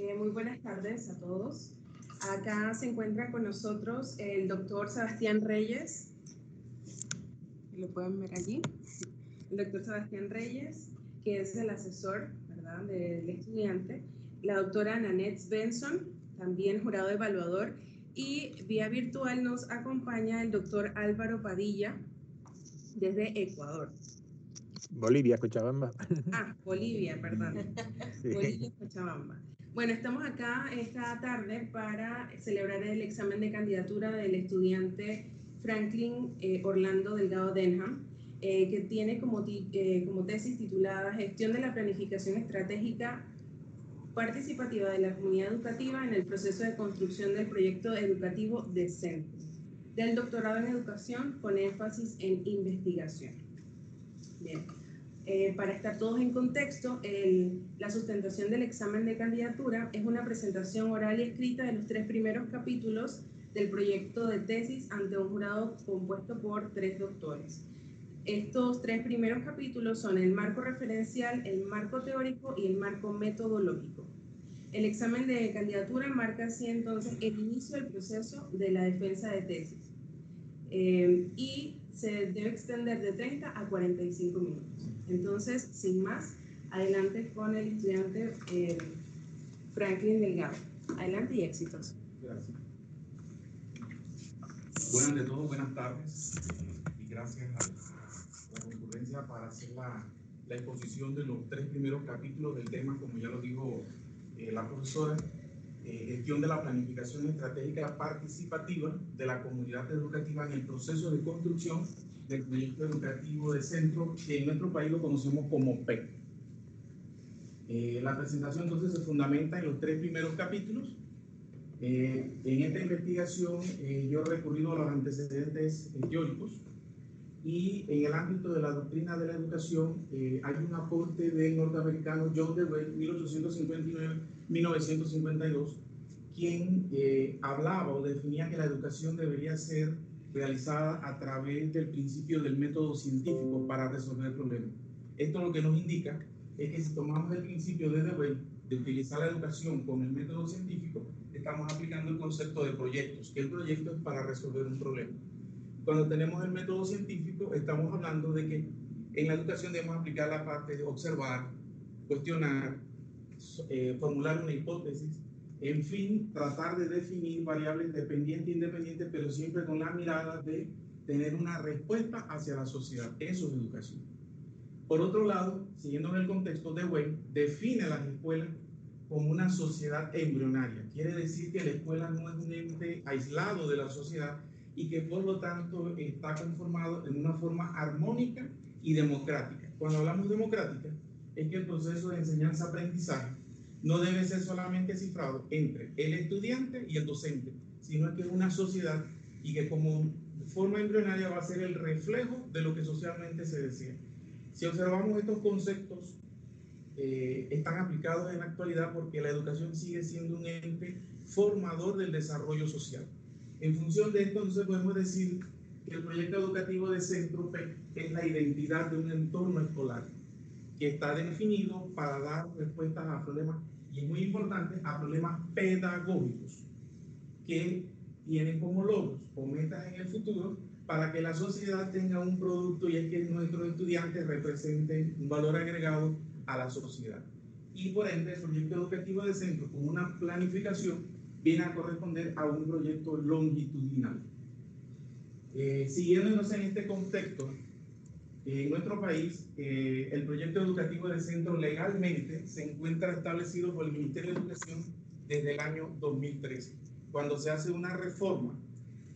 Muy buenas tardes a todos. Acá se encuentra con nosotros el doctor Sebastián Reyes. Lo pueden ver allí. El doctor Sebastián Reyes, que es el asesor, ¿verdad?, del estudiante. La doctora Nanette Benson, también jurado evaluador. Y vía virtual nos acompaña el doctor Álvaro Padilla, desde Ecuador. Bolivia, Cochabamba. Bolivia, perdón. Sí. Bolivia, Cochabamba. Bueno, estamos acá esta tarde para celebrar el examen de candidatura del estudiante Franklin Orlando Delgado Denham, que tiene como tesis titulada Gestión de la Planificación Estratégica Participativa de la Comunidad Educativa en el proceso de construcción del proyecto educativo de centro, del doctorado en educación con énfasis en investigación. Bien. Para estar todos en contexto, la sustentación del examen de candidatura es una presentación oral y escrita de los 3 primeros capítulos del proyecto de tesis ante un jurado compuesto por 3 doctores. Estos 3 primeros capítulos son el marco referencial, el marco teórico y el marco metodológico. El examen de candidatura marca así entonces el inicio del proceso de la defensa de tesis y se debe extender de 30 a 45 minutos. Entonces, sin más, adelante con el estudiante Franklin Delgado. Adelante y éxitos. Gracias. Buenas de todos, buenas tardes y gracias a la concurrencia para hacer la exposición de los 3 primeros capítulos del tema, como ya lo dijo la profesora, gestión de la planificación estratégica participativa de la comunidad educativa en el proceso de construcción del proyecto educativo de centro, que en nuestro país lo conocemos como PEC. La presentación entonces se fundamenta en los 3 primeros capítulos. En esta investigación yo he recurrido a los antecedentes teóricos y en el ámbito de la doctrina de la educación hay un aporte del norteamericano John Dewey, 1859-1952, quien hablaba o definía que la educación debería ser realizada a través del principio del método científico para resolver problemas. Esto lo que nos indica es que si tomamos el principio de Dewey de utilizar la educación con el método científico, estamos aplicando el concepto de proyectos, que el proyecto es para resolver un problema. Cuando tenemos el método científico, estamos hablando de que en la educación debemos aplicar la parte de observar, cuestionar, formular una hipótesis, en fin, tratar de definir variables dependientes e independientes, pero siempre con la mirada de tener una respuesta hacia la sociedad. Eso es educación. Por otro lado, siguiendo en el contexto, Dewey define a las escuelas como una sociedad embrionaria. Quiere decir que la escuela no es un ente aislado de la sociedad y que por lo tanto está conformado en una forma armónica y democrática. Cuando hablamos democrática, es que el proceso de enseñanza-aprendizaje no debe ser solamente cifrado entre el estudiante y el docente, sino que es una sociedad y que como forma embrionaria va a ser el reflejo de lo que socialmente se desea. Si observamos estos conceptos, están aplicados en la actualidad porque la educación sigue siendo un ente formador del desarrollo social. En función de esto, entonces podemos decir que el proyecto educativo de centro es la identidad de un entorno escolar que está definido para dar respuestas a problemas, y es muy importante, a problemas pedagógicos que tienen como logros o metas en el futuro para que la sociedad tenga un producto, y es que nuestros estudiantes representen un valor agregado a la sociedad. Y por ende, el proyecto educativo de centro, con una planificación, viene a corresponder a un proyecto longitudinal. Siguiéndonos en este contexto, en nuestro país, el proyecto educativo de centro legalmente se encuentra establecido por el Ministerio de Educación desde el año 2013, cuando se hace una reforma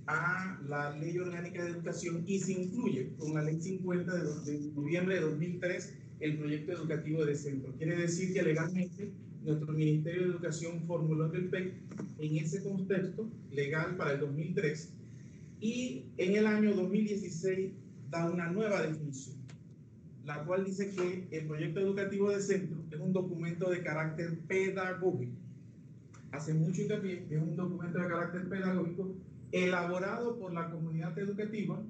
a la Ley Orgánica de Educación y se incluye con la Ley 50 de noviembre de 2003 el proyecto educativo de centro. Quiere decir que legalmente nuestro Ministerio de Educación formuló el PEC en ese contexto legal para el 2003 y en el año 2016 da una nueva definición, la cual dice que el proyecto educativo de centro es un documento de carácter pedagógico. Hace mucho hincapié que es un documento de carácter pedagógico elaborado por la comunidad educativa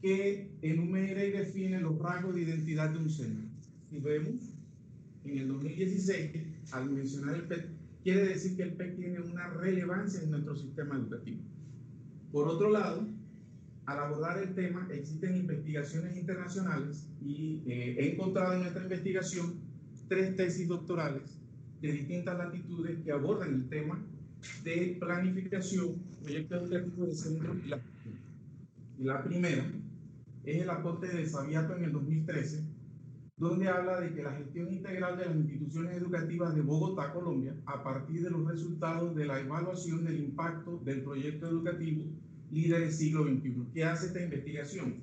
que enumera y define los rasgos de identidad de un centro. Y vemos en el 2016, al mencionar el PEC, quiere decir que el PEC tiene una relevancia en nuestro sistema educativo. Por otro lado, al abordar el tema, existen investigaciones internacionales y he encontrado en nuestra investigación 3 tesis doctorales de distintas latitudes que abordan el tema de planificación, proyecto educativo de centro y la gestión. Y la primera es el aporte de Saviato en el 2013, donde habla de que la gestión integral de las instituciones educativas de Bogotá, Colombia, a partir de los resultados de la evaluación del impacto del proyecto educativo Líderes Siglo XXI. ¿Qué hace esta investigación?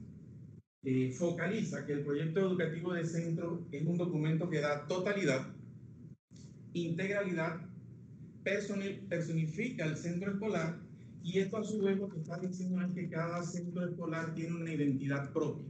Focaliza que el proyecto educativo de centro es un documento que da totalidad, integralidad, personifica el centro escolar, y esto a su vez lo que está diciendo es que cada centro escolar tiene una identidad propia.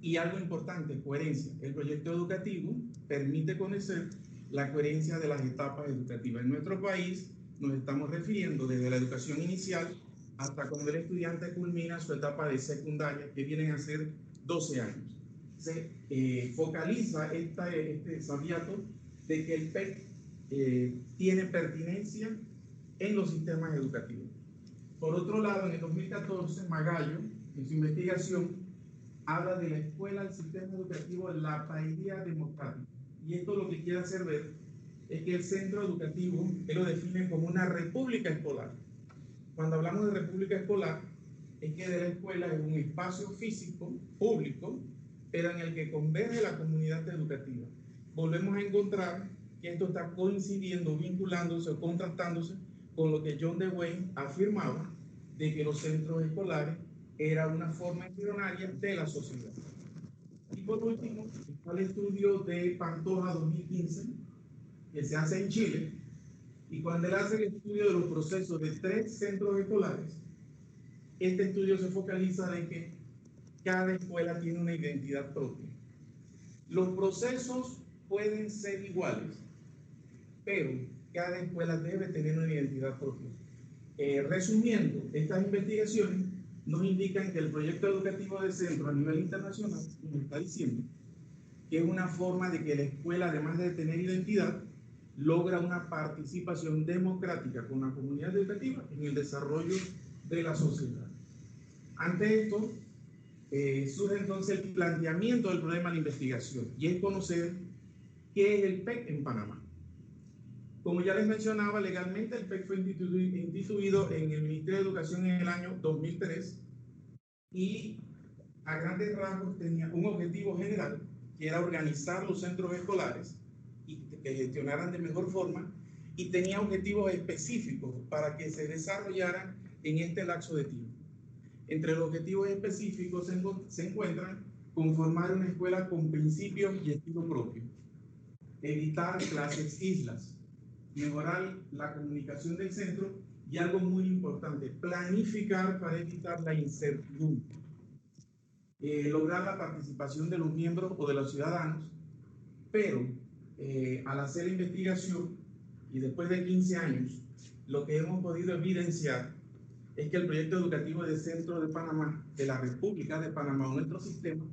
Y algo importante, coherencia. El proyecto educativo permite conocer la coherencia de las etapas educativas. En nuestro país nos estamos refiriendo desde la educación inicial hasta cuando el estudiante culmina su etapa de secundaria, que vienen a ser 12 años. Se focaliza este Saviato de que el PEC tiene pertinencia en los sistemas educativos. Por otro lado, en el 2014, Magallo, en su investigación, habla de la escuela, el sistema educativo, la paidía democrática. Y esto lo que quiere hacer ver es que el centro educativo, él lo define como una república escolar. Cuando hablamos de república escolar, es que de la escuela es un espacio físico, público, pero en el que converge la comunidad educativa. Volvemos a encontrar que esto está coincidiendo, vinculándose o contrastándose con lo que John Dewey afirmaba de que los centros escolares era una forma embrionaria de la sociedad. Y por último, está el estudio de Pantoja 2015, que se hace en Chile, y cuando él hace el estudio de los procesos de 3 centros escolares, este estudio se focaliza en que cada escuela tiene una identidad propia. Los procesos pueden ser iguales, pero cada escuela debe tener una identidad propia. Resumiendo, estas investigaciones nos indican que el proyecto educativo de centro a nivel internacional nos está diciendo que es una forma de que la escuela, además de tener identidad, logra una participación democrática con la comunidad educativa en el desarrollo de la sociedad. Ante esto, surge entonces el planteamiento del problema de la investigación, y es conocer qué es el PEC en Panamá. Como ya les mencionaba, legalmente el PEC fue instituido en el Ministerio de Educación en el año 2003 y a grandes rasgos tenía un objetivo general, que era organizar los centros escolares y que gestionaran de mejor forma, y tenía objetivos específicos para que se desarrollaran en este lapso de tiempo. Entre los objetivos específicos se encuentran conformar una escuela con principios y estilo propio, evitar clases islas, mejorar la comunicación del centro y algo muy importante, planificar para evitar la incertidumbre, lograr la participación de los miembros o de los ciudadanos, pero al hacer la investigación y después de 15 años, lo que hemos podido evidenciar es que el proyecto educativo de Centro de Panamá, de la República de Panamá, o nuestro sistema,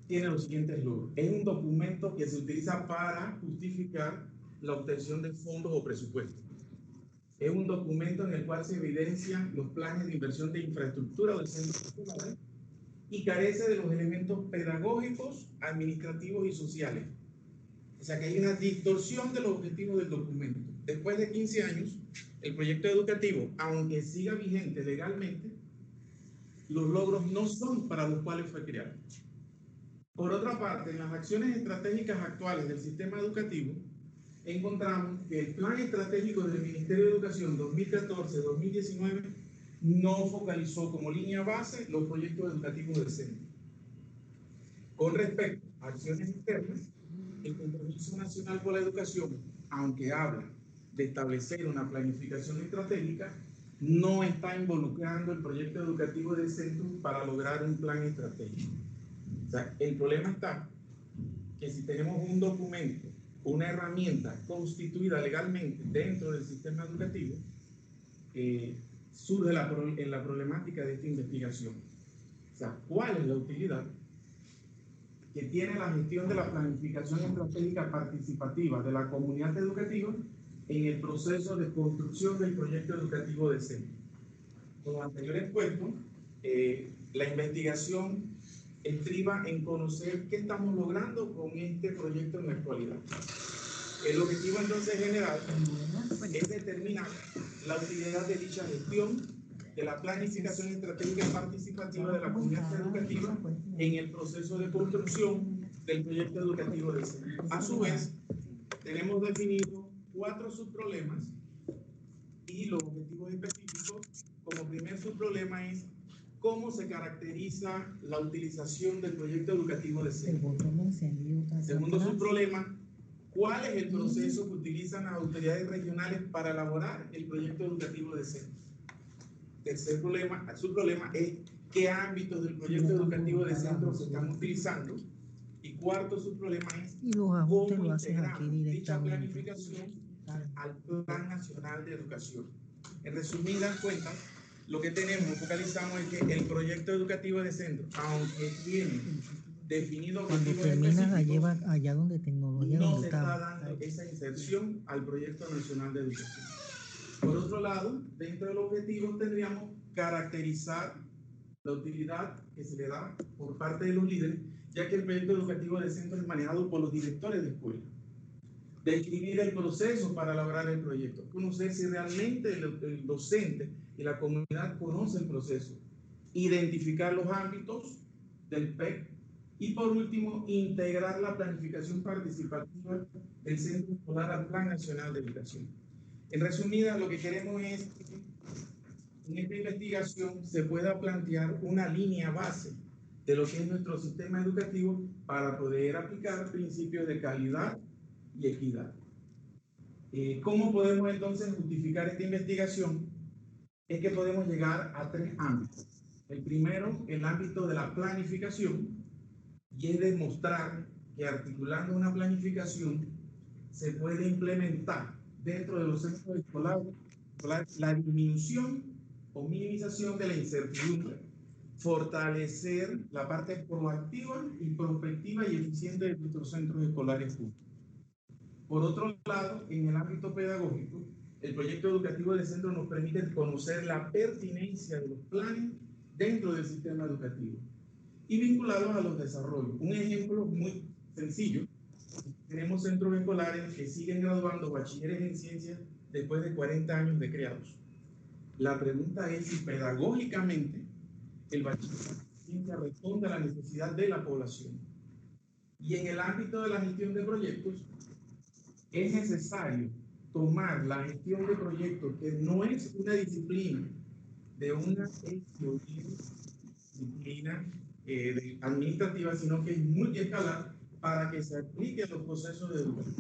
tiene los siguientes logros. Es un documento que se utiliza para justificar la obtención de fondos o presupuestos. Es un documento en el cual se evidencian los planes de inversión de infraestructura del centro escolar y carece de los elementos pedagógicos, administrativos y sociales. O sea que hay una distorsión de los objetivos del documento. Después de 15 años, el proyecto educativo, aunque siga vigente legalmente, los logros no son para los cuales fue creado. Por otra parte, en las acciones estratégicas actuales del sistema educativo, encontramos que el Plan Estratégico del Ministerio de Educación 2014-2019 no focalizó como línea base los proyectos educativos del centro. Con respecto a acciones internas, el Compromiso Nacional por la Educación, aunque habla de establecer una planificación estratégica, no está involucrando el proyecto educativo del centro para lograr un plan estratégico. O sea, el problema está que si tenemos un documento, una herramienta constituida legalmente dentro del sistema educativo, surge la problemática de esta investigación. O sea, ¿cuál es la utilidad que tiene la gestión de la planificación estratégica participativa de la comunidad educativa en el proceso de construcción del proyecto educativo de centro. Con lo anterior expuesto, la investigación estriba en conocer qué estamos logrando con este proyecto en la actualidad. El objetivo entonces general es determinar la utilidad de dicha gestión, de la planificación estratégica participativa de la comunidad educativa en el proceso de construcción del proyecto educativo de centro. A su vez, tenemos definido 4 subproblemas y los objetivos específicos. Como primer subproblema es cómo se caracteriza la utilización del proyecto educativo de centro. Segundo subproblema, ¿cuál es el proceso que utilizan las autoridades regionales para elaborar el proyecto educativo de centro? Tercer subproblema es qué ámbitos del proyecto educativo de centro se están utilizando. Y cuarto subproblema es cómo integrar dicha planificación al Plan Nacional de Educación. En resumidas cuentas, lo que focalizamos es que el proyecto educativo de centro, aunque tiene definido objetivos específicos, allá donde tecnología no se está dando esa inserción al proyecto nacional de educación. Por otro lado, dentro de los objetivos tendríamos caracterizar la utilidad que se le da por parte de los líderes, ya que el proyecto educativo de centro es manejado por los directores de escuela. Describir el proceso para lograr el proyecto, conocer si realmente el docente y la comunidad conocen el proceso, identificar los ámbitos del PEC y por último, integrar la planificación participativa del centro escolar al Plan Nacional de Educación. En resumidas, lo que queremos es que en esta investigación se pueda plantear una línea base de lo que es nuestro sistema educativo para poder aplicar principios de calidad y equidad. ¿Cómo podemos entonces justificar esta investigación? Es que podemos llegar a 3 ámbitos. El primero, el ámbito de la planificación, y es demostrar que articulando una planificación se puede implementar dentro de los centros escolares la disminución o minimización de la incertidumbre, fortalecer la parte proactiva y prospectiva y eficiente de nuestros centros escolares públicos. Por otro lado, en el ámbito pedagógico, el proyecto educativo de centro nos permite conocer la pertinencia de los planes dentro del sistema educativo y vinculados a los desarrollos. Un ejemplo muy sencillo: tenemos centros escolares que siguen graduando bachilleres en ciencias después de 40 años de creados. La pregunta es si pedagógicamente el bachillerato en ciencias responde a la necesidad de la población. Y en el ámbito de la gestión de proyectos, es necesario tomar la gestión de proyectos, que no es una disciplina de una disciplina administrativa, sino que es multiescalar para que se aplique a los procesos de educación,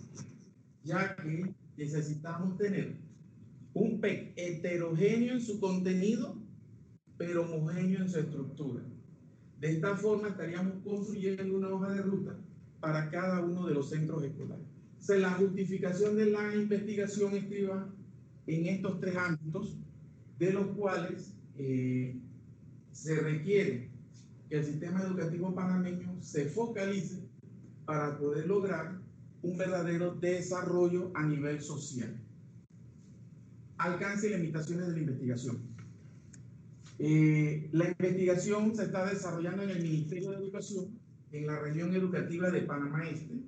ya que necesitamos tener un PEC heterogéneo en su contenido, pero homogéneo en su estructura. De esta forma estaríamos construyendo una hoja de ruta para cada uno de los centros escolares. O sea, la justificación de la investigación estriba en estos 3 ámbitos, de los cuales se requiere que el sistema educativo panameño se focalice para poder lograr un verdadero desarrollo a nivel social. Alcance y limitaciones de la investigación. La investigación se está desarrollando en el Ministerio de Educación, en la región educativa de Panamá Este,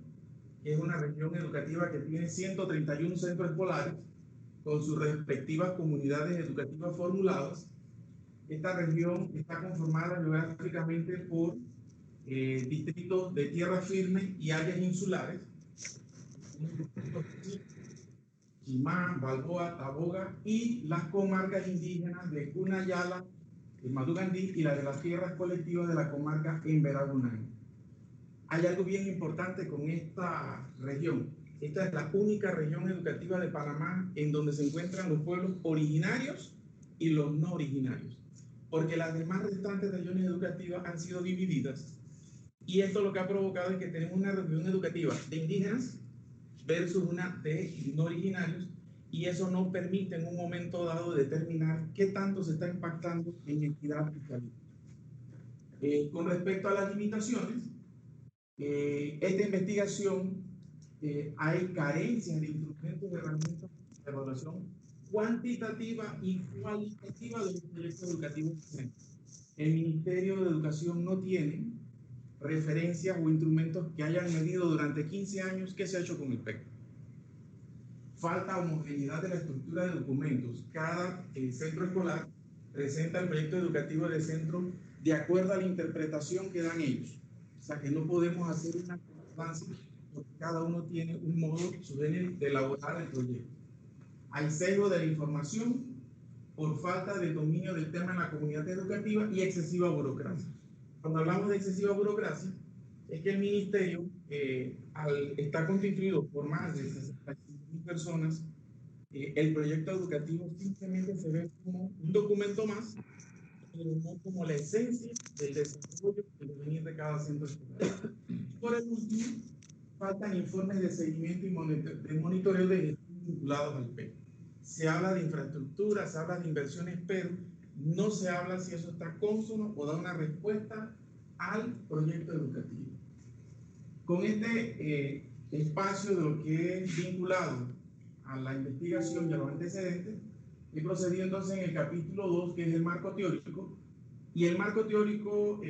que es una región educativa que tiene 131 centros escolares con sus respectivas comunidades educativas formuladas. Esta región está conformada geográficamente por distritos de tierra firme y áreas insulares: Chimán, Balboa, Taboga, y las comarcas indígenas de Cunayala, Madugandí y las de las tierras colectivas de la comarca Emberá-Gunay. Hay algo bien importante con esta región. Esta es la única región educativa de Panamá en donde se encuentran los pueblos originarios y los no originarios, porque las demás restantes regiones educativas han sido divididas, y esto lo que ha provocado es que tenemos una región educativa de indígenas versus una de no originarios, y eso no permite en un momento dado determinar qué tanto se está impactando en equidad y calidad. Con respecto a las limitaciones, esta investigación hay carencias de instrumentos de herramientas evaluación cuantitativa y cualitativa de los proyectos educativos del centro. El Ministerio de Educación no tiene referencias o instrumentos que hayan medido durante 15 años qué se ha hecho con el PEC. Falta homogeneidad de la estructura de documentos. Cada centro escolar presenta el proyecto educativo del centro de acuerdo a la interpretación que dan ellos. O sea que no podemos hacer una constancia porque cada uno tiene un modo de elaborar el proyecto. Hay sesgo de la información por falta de dominio del tema en la comunidad educativa y excesiva burocracia. Cuando hablamos de excesiva burocracia, es que el ministerio, está constituido por más de 65.000 personas, el proyecto educativo simplemente se ve como un documento más, pero no como la esencia del desarrollo del devenir de cada centro escolar. Por el último, faltan informes de seguimiento y de monitoreo de gestión vinculados al PEC. Se habla de infraestructura, se habla de inversiones, pero no se habla si eso está cónsono o da una respuesta al proyecto educativo. Con este espacio de lo que es vinculado a la investigación y a los antecedentes, he procedido entonces en el capítulo 2, que es el marco teórico, y el marco teórico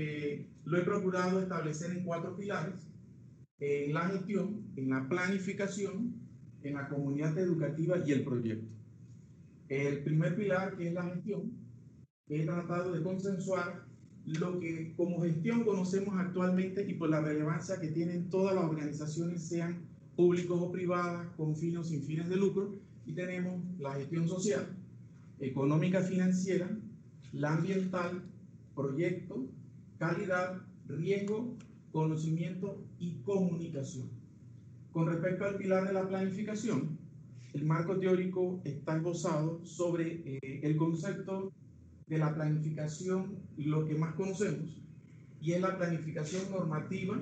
lo he procurado establecer en 4 pilares: en la gestión, en la planificación, en la comunidad educativa y el proyecto. El primer pilar, que es la gestión, he tratado de consensuar lo que como gestión conocemos actualmente y por la relevancia que tienen todas las organizaciones, sean públicos o privadas, con fines o sin fines de lucro, y tenemos la gestión social, económica, financiera, la ambiental, proyecto, calidad, riesgo, conocimiento y comunicación. Con respecto al pilar de la planificación, el marco teórico está esbozado sobre el concepto de la planificación, lo que más conocemos, y es la planificación normativa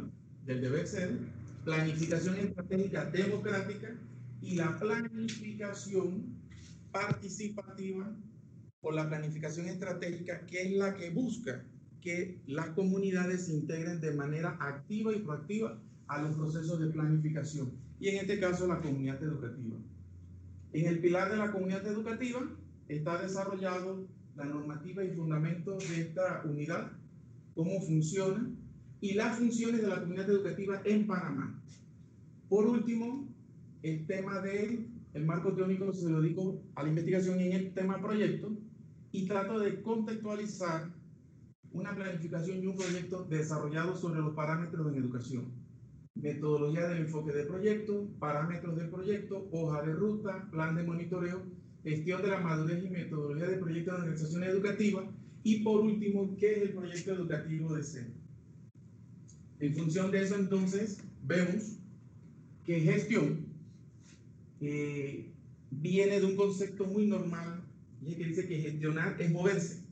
del deber ser, planificación estratégica democrática y la planificación participativa o la planificación estratégica, que es la que busca que las comunidades se integren de manera activa y proactiva a los procesos de planificación, y en este caso la comunidad educativa. En el pilar de la comunidad educativa está desarrollado la normativa y fundamentos de esta unidad, cómo funciona y las funciones de la comunidad educativa en Panamá. Por último, el tema del marco teórico se lo dedico a la investigación en el tema proyecto y trato de contextualizar una planificación y un proyecto desarrollado sobre los parámetros en educación: metodología del enfoque de proyecto, parámetros del proyecto, hoja de ruta, plan de monitoreo, gestión de la madurez y metodología de proyectos de organizaciones educativas, y por último, ¿qué es el proyecto educativo de centro? En función de eso, entonces, vemos que gestión viene de un concepto muy normal, y es que dice que gestionar es moverse.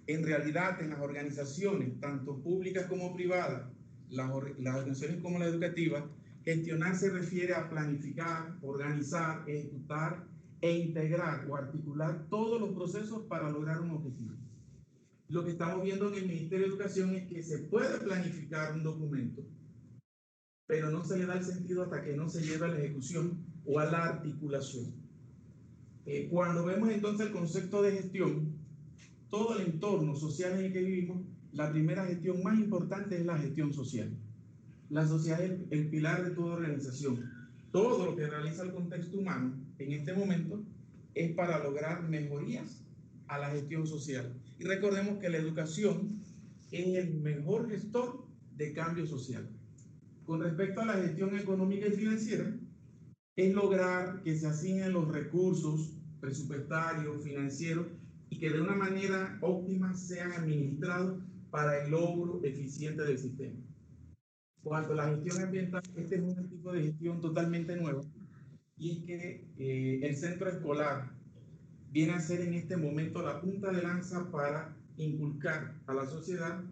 En realidad, en las organizaciones, tanto públicas como privadas, las organizaciones como la educativa, gestionar se refiere a planificar, organizar, ejecutar e integrar o articular todos los procesos para lograr un objetivo. Lo que estamos viendo en el Ministerio de Educación es que se puede planificar un documento, pero no se le da el sentido hasta que no se lleve a la ejecución o a la articulación. Cuando vemos entonces el concepto de gestión, todo el entorno social en el que vivimos, la primera gestión más importante es la gestión social. La sociedad es el pilar de toda organización. Todo lo que realiza el contexto humano en este momento es para lograr mejorías a la gestión social. Y recordemos que la educación es el mejor gestor de cambio social. Con respecto a la gestión económica y financiera, es lograr que se asignen los recursos presupuestarios, financieros, y que de una manera óptima sean administrados para el logro eficiente del sistema. Cuanto a la gestión ambiental, este es un tipo de gestión totalmente nuevo, y es que el centro escolar viene a ser en este momento la punta de lanza para inculcar a la sociedad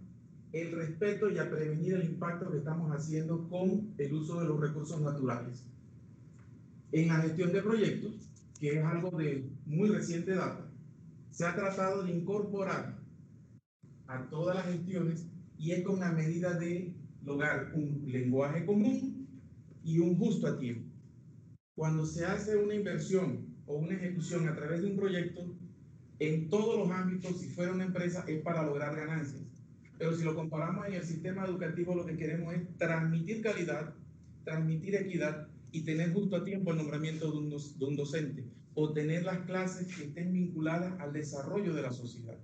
el respeto y a prevenir el impacto que estamos haciendo con el uso de los recursos naturales. En la gestión de proyectos, que es algo de muy reciente data, se ha tratado de incorporar a todas las gestiones, y es con la medida de lograr un lenguaje común y un justo a tiempo. Cuando se hace una inversión o una ejecución a través de un proyecto, en todos los ámbitos, si fuera una empresa, es para lograr ganancias. Pero si lo comparamos en el sistema educativo, lo que queremos es transmitir calidad, transmitir equidad y tener justo a tiempo el nombramiento de un docente o tener las clases que estén vinculadas al desarrollo de la sociedad.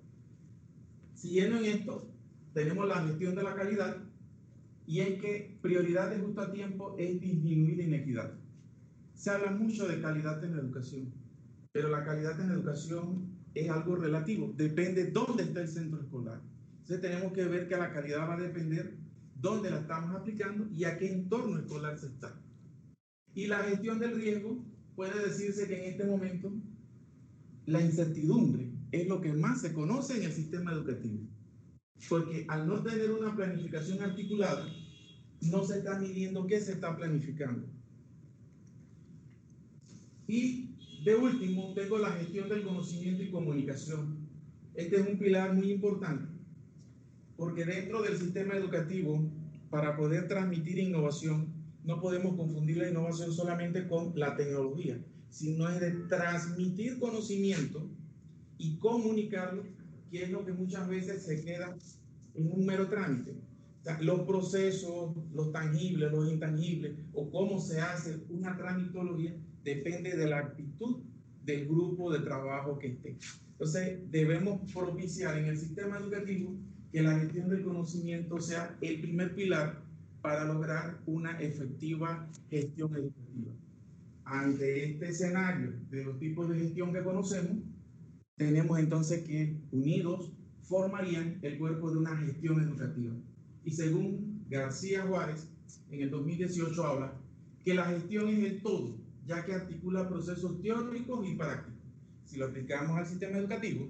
Siguiendo en esto, tenemos la gestión de la calidad, y es que prioridad de justo a tiempo es disminuir inequidad. Se habla mucho de calidad en la educación, pero la calidad en la educación es algo relativo, depende de dónde está el centro escolar. Entonces tenemos que ver que la calidad va a depender dónde la estamos aplicando y a qué entorno escolar se está. Y la gestión del riesgo, puede decirse que en este momento la incertidumbre es lo que más se conoce en el sistema educativo, porque al no tener una planificación articulada, no se está midiendo qué se está planificando. Y de último, tengo la gestión del conocimiento y comunicación. Este es un pilar muy importante, porque dentro del sistema educativo, para poder transmitir innovación, no podemos confundir la innovación solamente con la tecnología, sino es de transmitir conocimiento y comunicarlo, que es lo que muchas veces se queda en un mero trámite. O sea, los procesos, los tangibles, los intangibles, o cómo se hace una tramitología, depende de la actitud del grupo de trabajo que esté. Entonces, debemos propiciar en el sistema educativo que la gestión del conocimiento sea el primer pilar para lograr una efectiva gestión educativa. Ante este escenario de los tipos de gestión que conocemos, tenemos entonces que unidos formarían el cuerpo de una gestión educativa. Y según García Juárez, en el 2018 habla que la gestión es el todo, ya que articula procesos teóricos y prácticos. Si lo aplicamos al sistema educativo,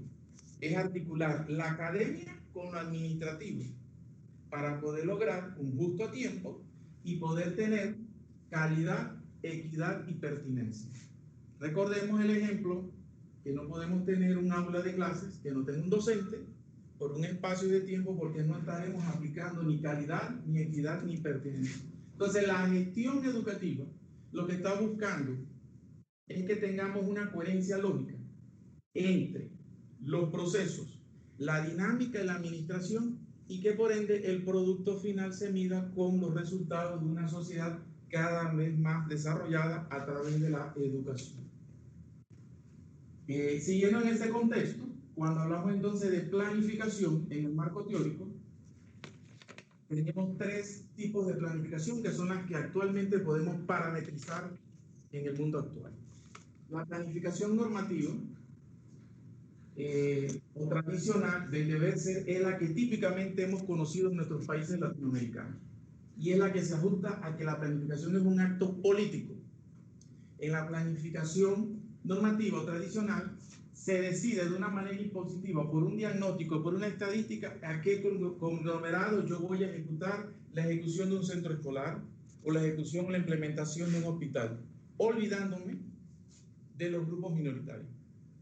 es articular la academia con lo administrativo para poder lograr un justo a tiempo y poder tener calidad, equidad y pertinencia. Recordemos el ejemplo que no podemos tener un aula de clases que no tenga un docente por un espacio de tiempo, porque no estaremos aplicando ni calidad, ni equidad, ni pertinencia. Entonces, la gestión educativa lo que está buscando es que tengamos una coherencia lógica entre los procesos, la dinámica de la administración y que por ende el producto final se mida con los resultados de una sociedad cada vez más desarrollada a través de la educación. Siguiendo en ese contexto, cuando hablamos entonces de planificación en el marco teórico, tenemos tres tipos de planificación que son las que actualmente podemos parametrizar en el mundo actual. La planificación normativa o tradicional del deber ser es la que típicamente hemos conocido en nuestros países latinoamericanos y es la que se ajusta a que la planificación es un acto político. En la planificación normativa o tradicional se decide de una manera impositiva por un diagnóstico, por una estadística, a qué conglomerado yo voy a ejecutar la ejecución de un centro escolar o la ejecución o la implementación de un hospital, olvidándome de los grupos minoritarios.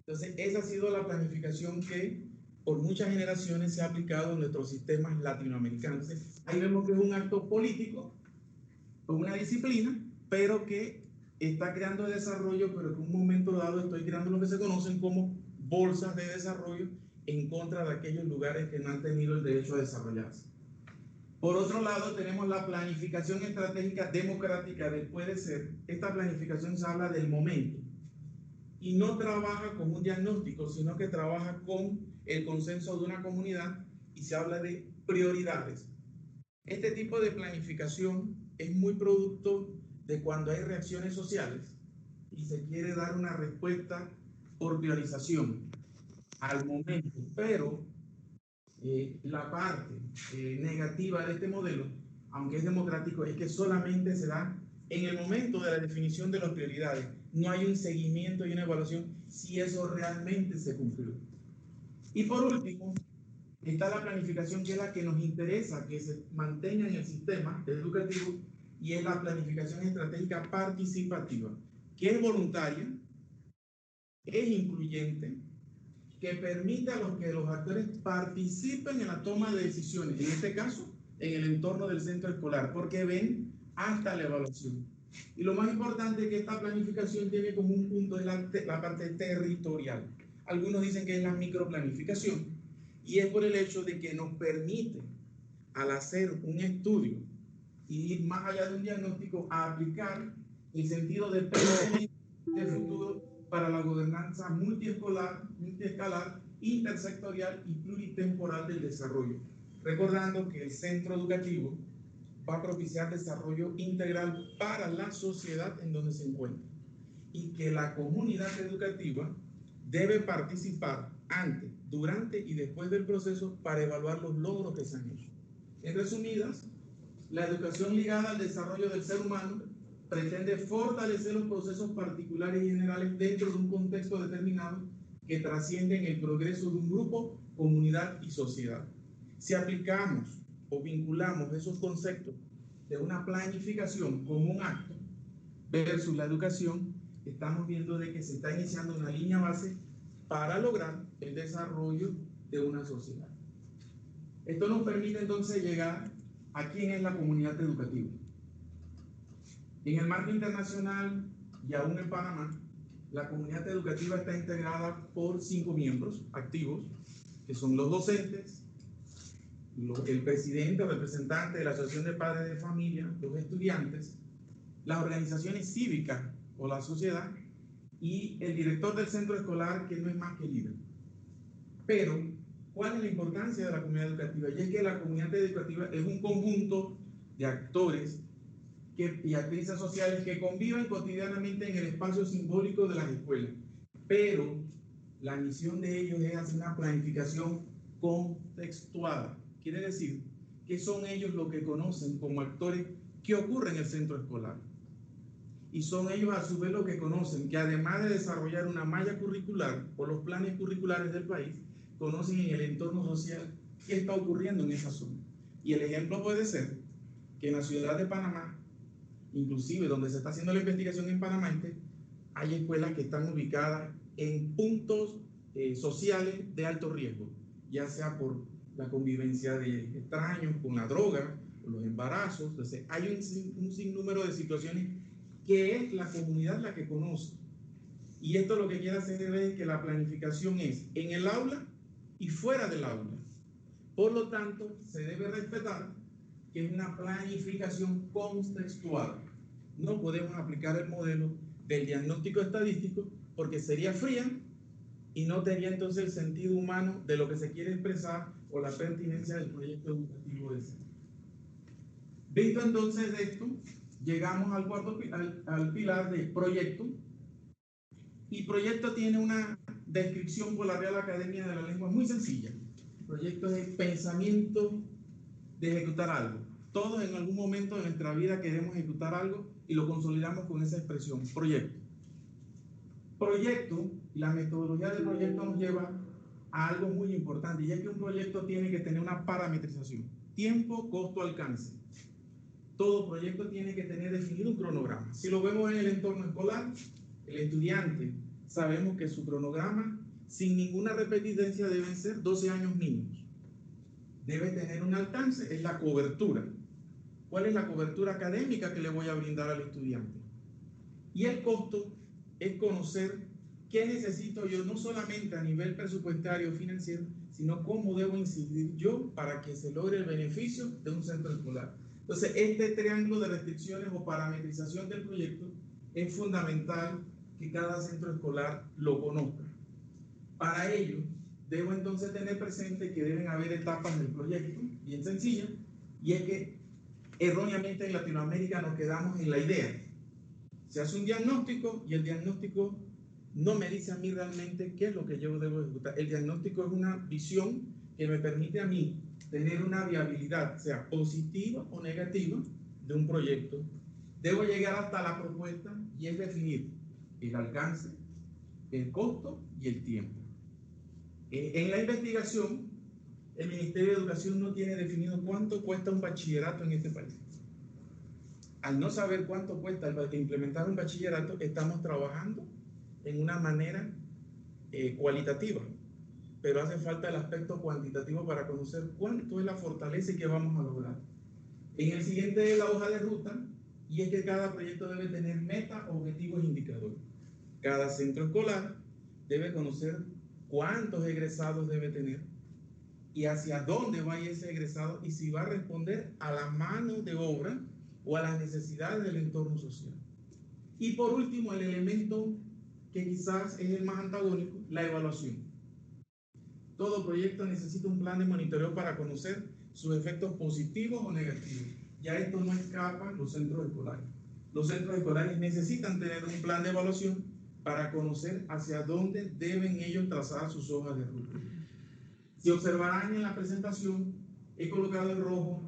Entonces, esa ha sido la planificación que por muchas generaciones se ha aplicado en nuestros sistemas latinoamericanos. Entonces, ahí vemos que es un acto político o una disciplina, pero que está creando desarrollo, pero que en un momento dado estoy creando lo que se conocen como bolsas de desarrollo en contra de aquellos lugares que no han tenido el derecho a desarrollarse. Por otro lado, tenemos la planificación estratégica democrática del puede ser. Esta planificación se habla del momento y no trabaja con un diagnóstico, sino que trabaja con el consenso de una comunidad y se habla de prioridades. Este tipo de planificación es muy producto de cuando hay reacciones sociales y se quiere dar una respuesta por priorización al momento, pero la parte negativa de este modelo, aunque es democrático, es que solamente se da en el momento de la definición de las prioridades. No hay un seguimiento y una evaluación si eso realmente se cumplió. Y por último, está la planificación, que es la que nos interesa que se mantenga en el sistema educativo, y es la planificación estratégica participativa, que es voluntaria, es incluyente, que permite a que los actores participen en la toma de decisiones, en este caso, en el entorno del centro escolar, porque ven hasta la evaluación. Y lo más importante es que esta planificación tiene como un punto la parte territorial. Algunos dicen que es la microplanificación, y es por el hecho de que nos permite, al hacer un estudio y ir más allá de un diagnóstico, a aplicar el sentido de presente de futuro para la gobernanza multiescalar, intersectorial y pluritemporal del desarrollo. Recordando que el centro educativo va a propiciar desarrollo integral para la sociedad en donde se encuentra, y que la comunidad educativa debe participar antes, durante y después del proceso para evaluar los logros que se han hecho. En resumidas, la educación ligada al desarrollo del ser humano pretende fortalecer los procesos particulares y generales dentro de un contexto determinado que trascienden el progreso de un grupo, comunidad y sociedad. Si aplicamos o vinculamos esos conceptos de una planificación como un acto versus la educación, estamos viendo de que se está iniciando una línea base para lograr el desarrollo de una sociedad. Esto nos permite entonces llegar a quién es la comunidad educativa. En el marco internacional y aún en Panamá, la comunidad educativa está integrada por 5 miembros activos, que son los docentes, el presidente o representante de la Asociación de Padres de Familia, los estudiantes, las organizaciones cívicas o la sociedad, y el director del centro escolar, que no es más que líder. Pero, ¿cuál es la importancia de la comunidad educativa? Y es que la comunidad educativa es un conjunto de actores y actrices sociales que conviven cotidianamente en el espacio simbólico de las escuelas. Pero la misión de ellos es hacer una planificación contextuada. Quiere decir que son ellos los que conocen como actores qué ocurre en el centro escolar. Y son ellos a su vez los que conocen que además de desarrollar una malla curricular o los planes curriculares del país, conocen en el entorno social qué está ocurriendo en esa zona. Y el ejemplo puede ser que en la ciudad de Panamá, inclusive donde se está haciendo la investigación en Panamá, hay escuelas que están ubicadas en puntos sociales de alto riesgo, ya sea por la convivencia de extraños con la droga, o los embarazos. Entonces, hay un sinnúmero de situaciones que es la comunidad la que conoce. Y esto lo que quiere hacer es que la planificación es en el aula y fuera del aula. Por lo tanto, se debe respetar que es una planificación contextual. No podemos aplicar el modelo del diagnóstico estadístico porque sería fría y no tendría entonces el sentido humano de lo que se quiere expresar o la pertinencia del proyecto educativo del centro. Visto entonces esto, llegamos al pilar de proyecto. Y proyecto tiene una descripción por la Real Academia de la Lengua muy sencilla. Proyecto es pensamiento de ejecutar algo. Todos en algún momento de nuestra vida queremos ejecutar algo y lo consolidamos con esa expresión, proyecto. Proyecto, la metodología del proyecto nos lleva a algo muy importante, y es que un proyecto tiene que tener una parametrización. Tiempo, costo, alcance. Todo proyecto tiene que tener definido un cronograma. Si lo vemos en el entorno escolar, el estudiante, sabemos que su cronograma, sin ninguna repetidencia, deben ser 12 años mínimos. Debe tener un alcance, es la cobertura. ¿Cuál es la cobertura académica que le voy a brindar al estudiante? Y el costo es conocer qué necesito yo, no solamente a nivel presupuestario o financiero, sino cómo debo incidir yo para que se logre el beneficio de un centro escolar. Entonces, este triángulo de restricciones o parametrización del proyecto es fundamental que cada centro escolar lo conozca. Para ello, debo entonces tener presente que deben haber etapas del proyecto, bien sencillas, y es que erróneamente en Latinoamérica nos quedamos en la idea. Se hace un diagnóstico y el diagnóstico no me dice a mí realmente qué es lo que yo debo ejecutar. El diagnóstico es una visión que me permite a mí tener una viabilidad, sea positiva o negativa, de un proyecto. Debo llegar hasta la propuesta y es definir el alcance, el costo y el tiempo. En la investigación, el Ministerio de Educación no tiene definido cuánto cuesta un bachillerato en este país. Al no saber cuánto cuesta implementar un bachillerato, estamos trabajando en una manera cualitativa, pero hace falta el aspecto cuantitativo para conocer cuánto es la fortaleza y qué vamos a lograr. En el siguiente de la hoja de ruta, y es que cada proyecto debe tener metas, objetivos e indicadores. Cada centro escolar debe conocer cuántos egresados debe tener y hacia dónde va ese egresado y si va a responder a la mano de obra o a las necesidades del entorno social. Y por último, el elemento que quizás es el más antagónico, la evaluación. Todo proyecto necesita un plan de monitoreo para conocer sus efectos positivos o negativos. Ya esto no escapa los centros escolares. Los centros escolares necesitan tener un plan de evaluación para conocer hacia dónde deben ellos trazar sus hojas de ruta. Si observarán en la presentación, he colocado en rojo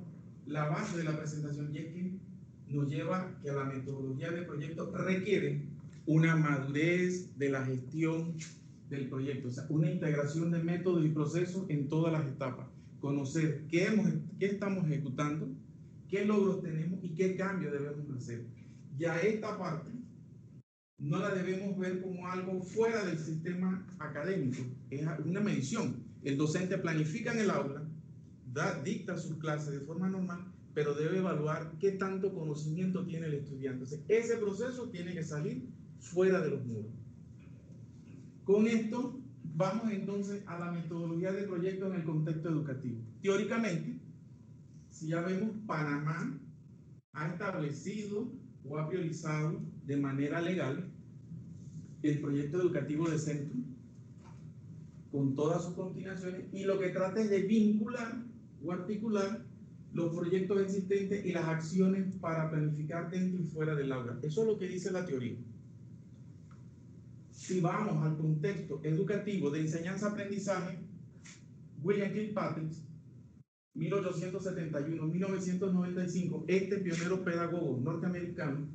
la base de la presentación, y es que nos lleva que la metodología de proyecto requiere una madurez de la gestión del proyecto, o sea, una integración de métodos y procesos en todas las etapas. Conocer qué estamos ejecutando, qué logros tenemos y qué cambios debemos hacer. Ya esta parte no la debemos ver como algo fuera del sistema académico, es una medición. El docente planifica en el aula, dicta sus clases de forma normal, pero debe evaluar qué tanto conocimiento tiene el estudiante. Entonces, ese proceso tiene que salir fuera de los muros. Con esto, vamos entonces a la metodología de proyecto en el contexto educativo. Teóricamente, si ya vemos, Panamá ha establecido o ha priorizado de manera legal el proyecto educativo de centro con todas sus continuaciones, y lo que trata es de vincular o articular los proyectos existentes y las acciones para planificar dentro y fuera del aula. Eso es lo que dice la teoría. Si vamos al contexto educativo de enseñanza-aprendizaje, William Kilpatrick, 1871-1995, este pionero pedagogo norteamericano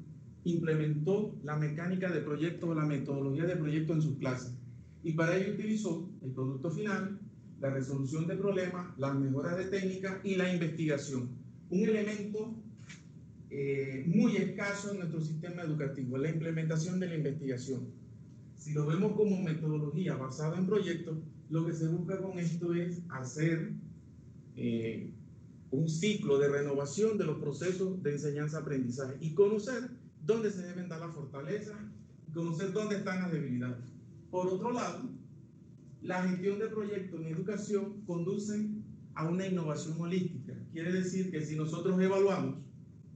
implementó la mecánica de proyectos o la metodología de proyectos en sus clases, y para ello utilizó el producto final, la resolución de problemas, las mejoras de técnica y la investigación. Un elemento muy escaso en nuestro sistema educativo, la implementación de la investigación. Si lo vemos como metodología basada en proyectos, lo que se busca con esto es hacer un ciclo de renovación de los procesos de enseñanza-aprendizaje y conocer dónde se deben dar las fortalezas, conocer dónde están las debilidades. Por otro lado, la gestión de proyectos en educación conduce a una innovación holística. Quiere decir que si nosotros evaluamos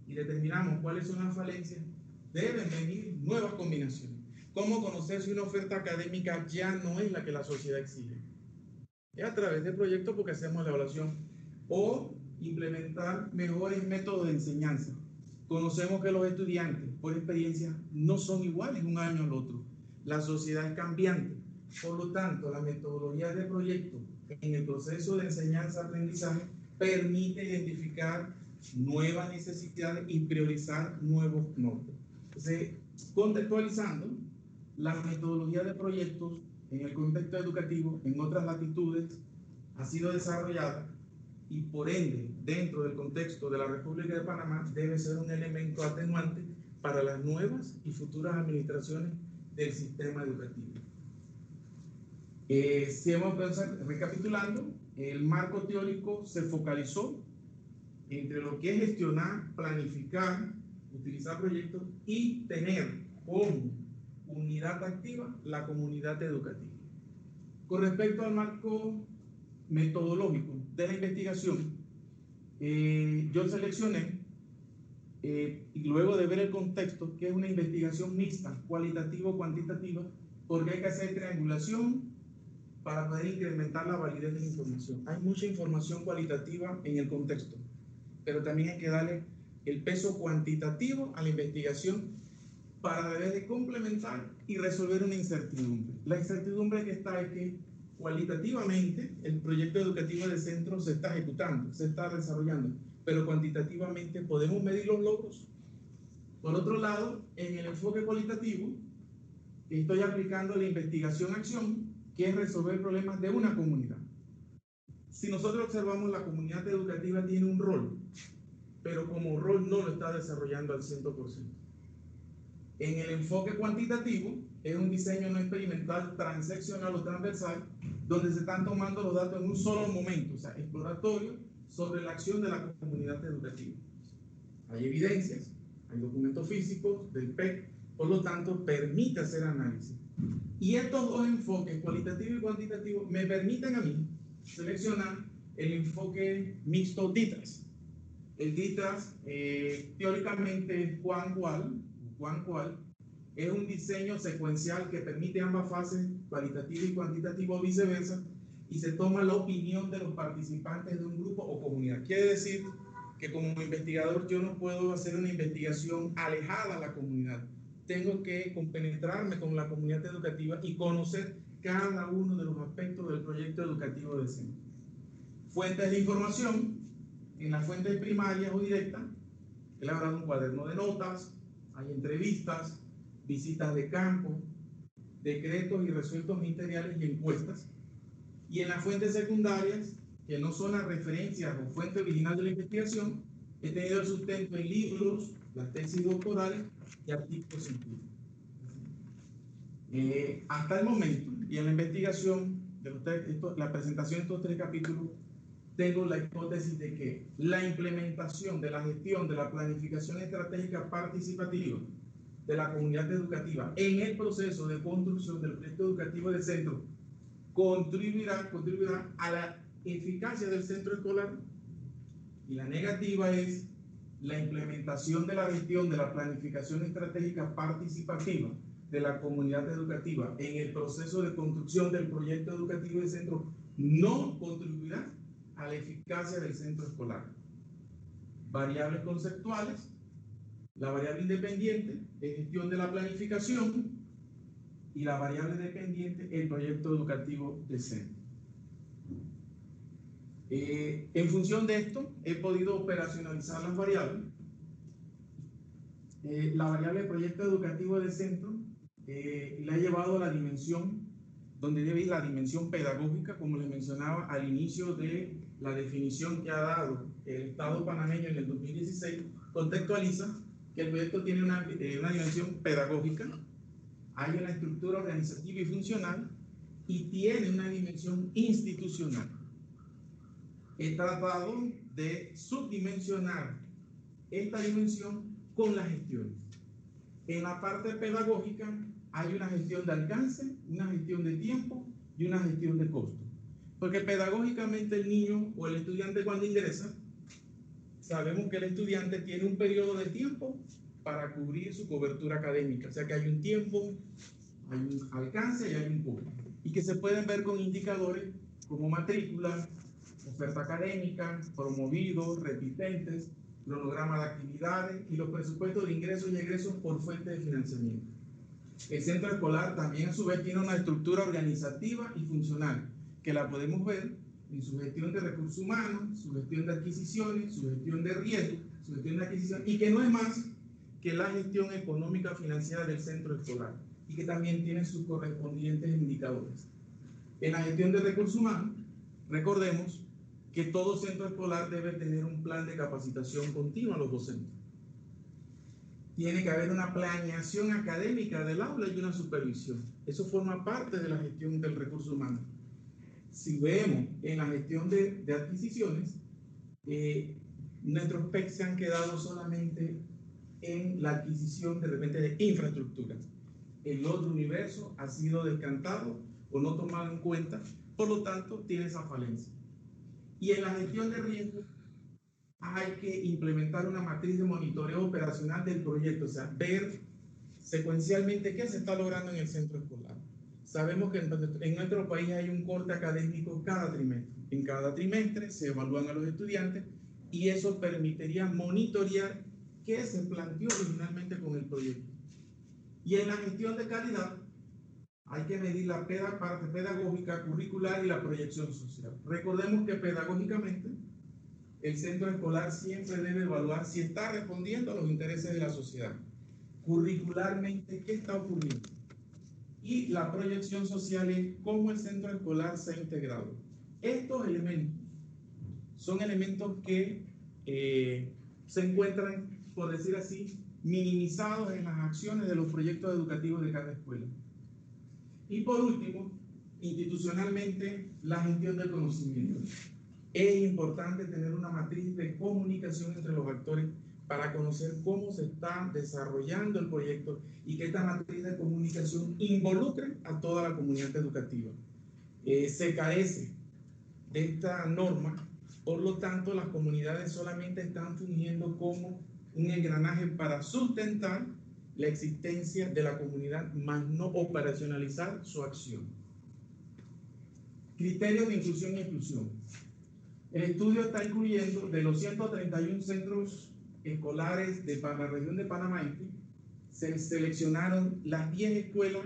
y determinamos cuáles son las falencias, deben venir nuevas combinaciones. ¿Cómo conocer si una oferta académica ya no es la que la sociedad exige? Es a través de proyectos, porque hacemos la evaluación. O implementar mejores métodos de enseñanza. Conocemos que los estudiantes, por experiencia, no son iguales un año al otro. La sociedad es cambiante. Por lo tanto, la metodología de proyecto en el proceso de enseñanza-aprendizaje permite identificar nuevas necesidades y priorizar nuevos nortes. Entonces, contextualizando, la metodología de proyectos en el contexto educativo en otras latitudes ha sido desarrollada y por ende, dentro del contexto de la República de Panamá, debe ser un elemento atenuante para las nuevas y futuras administraciones del sistema educativo. Si hemos recapitulando, el marco teórico se focalizó entre lo que es gestionar, planificar, utilizar proyectos y tener como unidad activa la comunidad educativa. Con respecto al marco metodológico de la investigación, yo seleccioné, y luego de ver el contexto, que es una investigación mixta, cualitativo-cuantitativa, porque hay que hacer triangulación para poder incrementar la validez de la información. Hay mucha información cualitativa en el contexto, pero también hay que darle el peso cuantitativo a la investigación para deber de complementar y resolver una incertidumbre. La incertidumbre que está es que cualitativamente el proyecto educativo de centro se está ejecutando, se está desarrollando, pero cuantitativamente podemos medir los logros. Por otro lado, en el enfoque cualitativo, estoy aplicando la investigación-acción, que es resolver problemas de una comunidad. Si nosotros observamos, la comunidad educativa tiene un rol, pero como rol no lo está desarrollando al 100%. En el enfoque cuantitativo, es un diseño no experimental, transeccional o transversal, donde se están tomando los datos en un solo momento, o sea, exploratorio, sobre la acción de la comunidad educativa. Hay evidencias hay documentos físicos del PEC, por lo tanto, permite hacer análisis. Y estos dos enfoques, cualitativo y cuantitativo, me permiten a mí seleccionar el enfoque mixto DITRAS. El DITRAS, teóricamente, cual, es un diseño secuencial que permite ambas fases, cualitativo y cuantitativo, o viceversa, y se toma la opinión de los participantes de un grupo o comunidad. Quiere decir que como investigador yo no puedo hacer una investigación alejada a la comunidad. Tengo que compenetrarme con la comunidad educativa y conocer cada uno de los aspectos del proyecto educativo del centro. Fuentes de información, en las fuentes primarias o directas, elaborado un cuaderno de notas, hay entrevistas, visitas de campo, decretos y resueltos ministeriales y encuestas. Y en las fuentes secundarias, que no son las referencias o fuente original de la investigación, he tenido el sustento en libros, las tesis doctorales y artículos científicos. Hasta el momento, y en la investigación, la presentación de estos 3 capítulos, tengo la hipótesis de que la implementación de la gestión de la planificación estratégica participativa de la comunidad educativa en el proceso de construcción del proyecto educativo del centro contribuirá a la eficacia del centro escolar, y la negativa es la implementación de la gestión de la planificación estratégica participativa de la comunidad educativa en el proceso de construcción del proyecto educativo del centro no contribuirá a la eficacia del centro escolar. Variables conceptuales: la variable independiente es gestión de la planificación y la variable dependiente el proyecto educativo del centro. En función de esto, he podido operacionalizar las variables. La variable proyecto educativo del centro la he llevado a la dimensión, donde debe ir la dimensión pedagógica, como les mencionaba al inicio de la definición que ha dado el Estado panameño en el 2016, contextualiza que el proyecto tiene una dimensión pedagógica, hay una estructura organizativa y funcional, y tiene una dimensión institucional. He tratado de subdimensionar esta dimensión con la gestión. En la parte pedagógica hay una gestión de alcance, una gestión de tiempo y una gestión de costo. Porque pedagógicamente el niño o el estudiante cuando ingresa, sabemos que el estudiante tiene un periodo de tiempo para cubrir su cobertura académica. O sea que hay un tiempo, hay un alcance y hay un costo. Y que se pueden ver con indicadores como matrícula, oferta académica, promovidos, repitentes, cronograma de actividades y los presupuestos de ingresos y egresos por fuente de financiamiento. El centro escolar también a su vez tiene una estructura organizativa y funcional que la podemos ver en su gestión de recursos humanos, su gestión de adquisiciones, su gestión de riesgo, su gestión de adquisición, y que no es más que la gestión económica financiera del centro escolar y que también tiene sus correspondientes indicadores. En la gestión de recursos humanos, recordemos que todo centro escolar debe tener un plan de capacitación continua a los docentes. Tiene que haber una planeación académica del aula y una supervisión. Eso forma parte de la gestión del recurso humano. Si vemos en la gestión de adquisiciones, nuestros PEC se han quedado solamente en la adquisición de repente de infraestructura. El otro universo ha sido descartado o no tomado en cuenta, por lo tanto tiene esa falencia. Y en la gestión de riesgo hay que implementar una matriz de monitoreo operacional del proyecto, o sea, ver secuencialmente qué se está logrando en el centro escolar. Sabemos que en nuestro país hay un corte académico cada trimestre. En cada trimestre se evalúan a los estudiantes y eso permitiría monitorear qué se planteó originalmente con el proyecto. Y en la gestión de calidad hay que medir la parte pedagógica, curricular y la proyección social. Recordemos que pedagógicamente el centro escolar siempre debe evaluar si está respondiendo a los intereses de la sociedad. Curricularmente, ¿qué está ocurriendo? Y la proyección social es cómo el centro escolar se ha integrado. Estos elementos son elementos que se encuentran, por decir así, minimizados en las acciones de los proyectos educativos de cada escuela. Y por último, institucionalmente, la gestión del conocimiento. Es importante tener una matriz de comunicación entre los actores para conocer cómo se está desarrollando el proyecto y que esta matriz de comunicación involucre a toda la comunidad educativa. Se carece de esta norma, por lo tanto las comunidades solamente están fungiendo como un engranaje para sustentar la existencia de la comunidad, más no operacionalizar su acción. Criterios de inclusión y exclusión. El estudio está incluyendo de los 131 centros escolares de la región de Panamá Este, se seleccionaron las 10 escuelas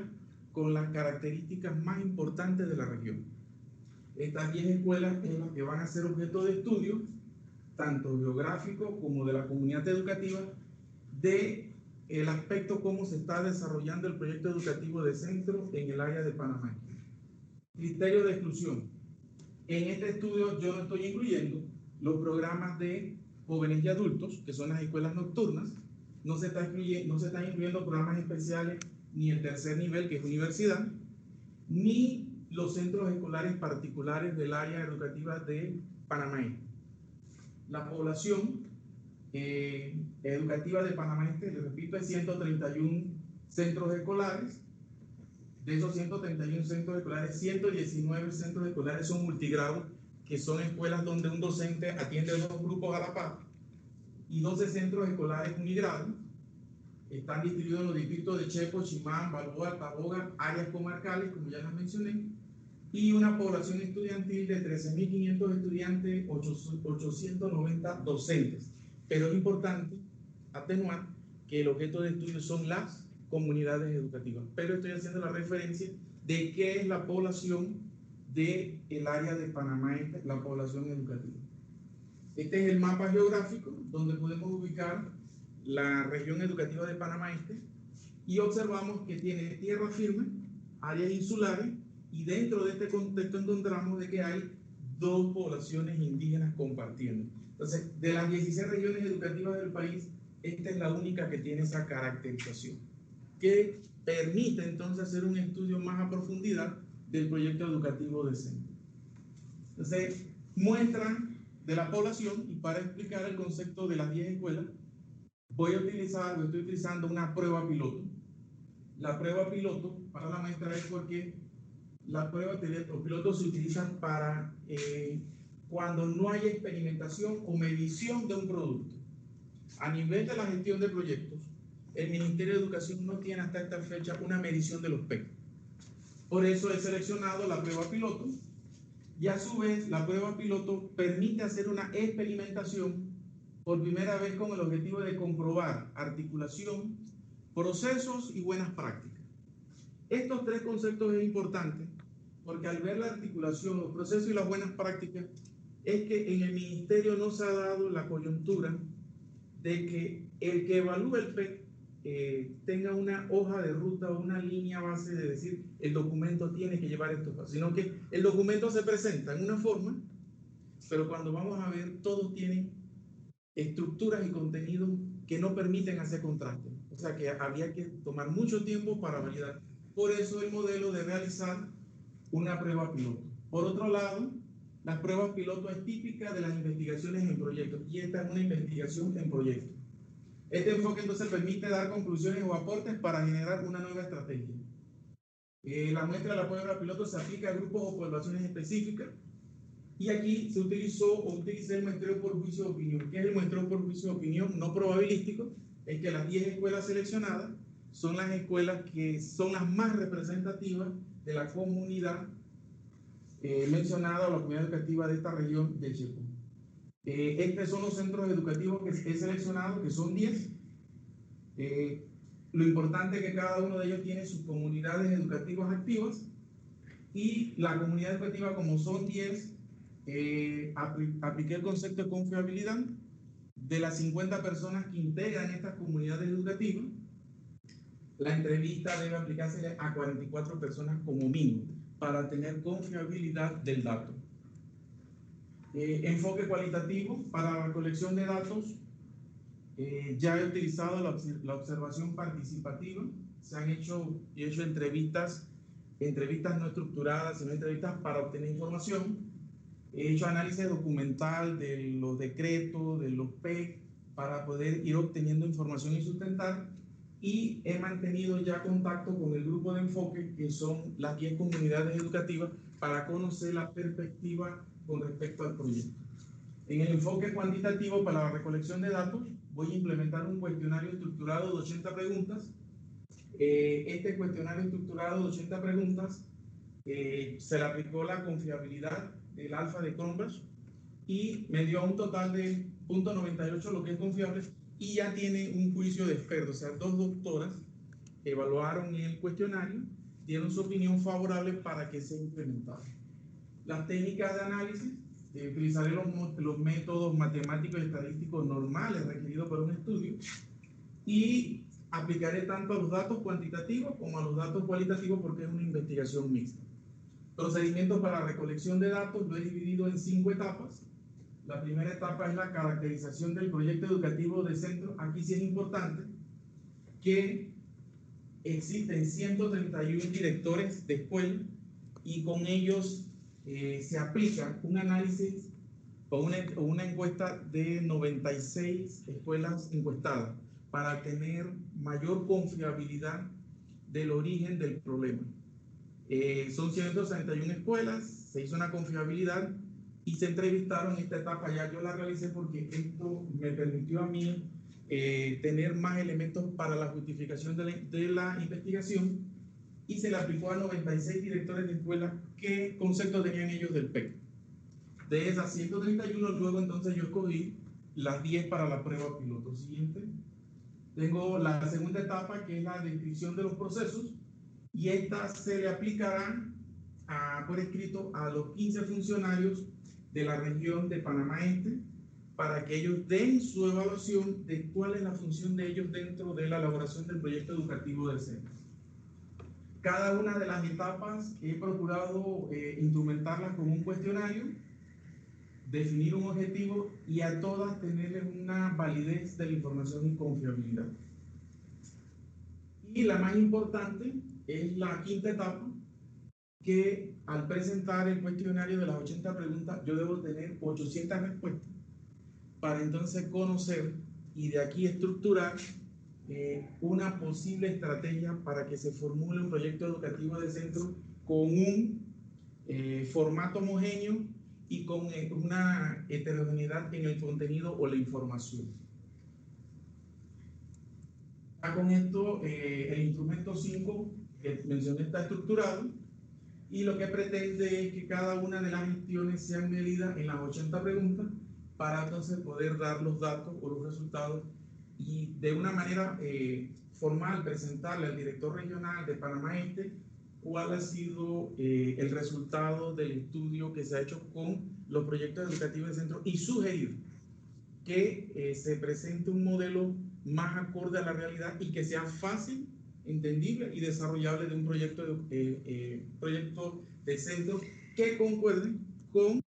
con las características más importantes de la región. Estas 10 escuelas son las que van a ser objeto de estudio, tanto geográfico como de la comunidad educativa, de el aspecto cómo se está desarrollando el proyecto educativo de centro en el área de Panamá. Criterio de exclusión. En este estudio yo no estoy incluyendo los programas de jóvenes y adultos, que son las escuelas nocturnas. No se están incluyendo programas especiales ni el tercer nivel, que es universidad, ni los centros escolares particulares del área educativa de Panamá Este. La población educativa de Panamá Este, le repito, es 131 centros escolares. De esos 131 centros escolares, 119 centros escolares son multigrado, que son escuelas donde un docente atiende 2 grupos a la par, y 12 centros escolares unigrado. Están distribuidos en los distritos de Chepo, Chimán, Balboa, Taboga, áreas comarcales, como ya las mencioné, y una población estudiantil de 13.500 estudiantes, 890 docentes. Pero es importante atenuar que el objeto de estudio son las comunidades educativas. Pero estoy haciendo la referencia de qué es la población del área de Panamá Este, la población educativa. Este es el mapa geográfico donde podemos ubicar la región educativa de Panamá Este y observamos que tiene tierra firme, áreas insulares, y dentro de este contexto encontramos de que hay 2 poblaciones indígenas compartiendo. Entonces, de las 16 regiones educativas del país, esta es la única que tiene esa caracterización, que permite entonces hacer un estudio más a profundidad del proyecto educativo de centro. Entonces, muestra de la población, y para explicar el concepto de las 10 escuelas, estoy utilizando una prueba piloto. La prueba piloto para la muestra es porque la prueba piloto se utilizan para cuando no hay experimentación o medición de un producto. A nivel de la gestión de proyectos, el Ministerio de Educación no tiene hasta esta fecha una medición de los PEC. Por eso he seleccionado la prueba piloto, y a su vez la prueba piloto permite hacer una experimentación por primera vez con el objetivo de comprobar articulación, procesos y buenas prácticas. Estos 3 conceptos es importante porque al ver la articulación, los procesos y las buenas prácticas, es que en el ministerio no se ha dado la coyuntura de que el que evalúe el PEC tenga una hoja de ruta o una línea base de decir el documento tiene que llevar esto, sino que el documento se presenta en una forma, pero cuando vamos a ver todos tienen estructuras y contenidos que no permiten hacer contraste. O sea que había que tomar mucho tiempo para validar. Por eso el modelo de realizar una prueba piloto. Por otro lado, las pruebas piloto es típica de las investigaciones en proyectos, y esta es una investigación en proyecto. Este enfoque entonces permite dar conclusiones o aportes para generar una nueva estrategia. La muestra de la prueba piloto se aplica a grupos o poblaciones específicas, y aquí se utilicé el muestreo por juicio de opinión. ¿Qué es el muestreo por juicio de opinión? No probabilístico. Es que las 10 escuelas seleccionadas son las escuelas que son las más representativas de la comunidad mencionada, o la comunidad educativa de esta región de Chepo. Estos son los centros educativos que he seleccionado, que son 10. Lo importante es que cada uno de ellos tiene sus comunidades educativas activas, y la comunidad educativa, como son 10, apliqué el concepto de confiabilidad. De las 50 personas que integran estas comunidades educativas, la entrevista debe aplicarse a 44 personas como mínimo para tener confiabilidad del dato. Enfoque cualitativo para la colección de datos. Ya he utilizado la observación participativa. Se han hecho entrevistas no estructuradas, sino entrevistas para obtener información. He hecho análisis documental de los decretos, de los PEC, para poder ir obteniendo información y sustentar. Y he mantenido ya contacto con el grupo de enfoque, que son las 10 comunidades educativas, para conocer la perspectiva con respecto al proyecto. En el enfoque cuantitativo para la recolección de datos, voy a implementar un cuestionario estructurado de 80 preguntas. Este cuestionario estructurado de 80 preguntas se le aplicó la confiabilidad del alfa de Cronbach y me dio un total de 0.98, lo que es confiable, y ya tiene un juicio de expertos, o sea, 2 doctoras evaluaron el cuestionario, dieron su opinión favorable para que sea implementado. Las técnicas de análisis, utilizaré los métodos matemáticos y estadísticos normales requeridos para un estudio y aplicaré tanto a los datos cuantitativos como a los datos cualitativos porque es una investigación mixta. Procedimientos para la recolección de datos lo he dividido en 5 etapas. La primera etapa es la caracterización del proyecto educativo de centro. Aquí sí es importante que existen 131 directores de escuela y con ellos se aplica un análisis o una encuesta de 96 escuelas encuestadas para tener mayor confiabilidad del origen del problema. Son 161 escuelas, se hizo una confiabilidad y se entrevistaron. Esta etapa ya yo la realicé porque esto me permitió a mí tener más elementos para la justificación de la investigación, y se le aplicó a 96 directores de escuela qué concepto tenían ellos del PEC. De esas 131, luego entonces yo escogí las 10 para la prueba piloto. Siguiente. Tengo la segunda etapa, que es la descripción de los procesos, y esta se le aplicará por escrito a los 15 funcionarios de la región de Panamá Este, para que ellos den su evaluación de cuál es la función de ellos dentro de la elaboración del proyecto educativo del centro. Cada una de las etapas he procurado instrumentarlas con un cuestionario, definir un objetivo y a todas tenerles una validez de la información y confiabilidad. Y la más importante es la quinta etapa, que al presentar el cuestionario de las 80 preguntas, yo debo tener 800 respuestas para entonces conocer y de aquí estructurar una posible estrategia para que se formule un proyecto educativo de centro con un formato homogéneo y con una heterogeneidad en el contenido o la información. Ya con esto, el instrumento 5 que mencioné está estructurado, y lo que pretende es que cada una de las gestiones sean medidas en las 80 preguntas para entonces poder dar los datos o los resultados y de una manera formal presentarle al director regional de Panamá Este cuál ha sido el resultado del estudio que se ha hecho con los proyectos educativos del centro y sugerir que se presente un modelo más acorde a la realidad y que sea fácil, entendible y desarrollable de un proyecto de centro que concuerde con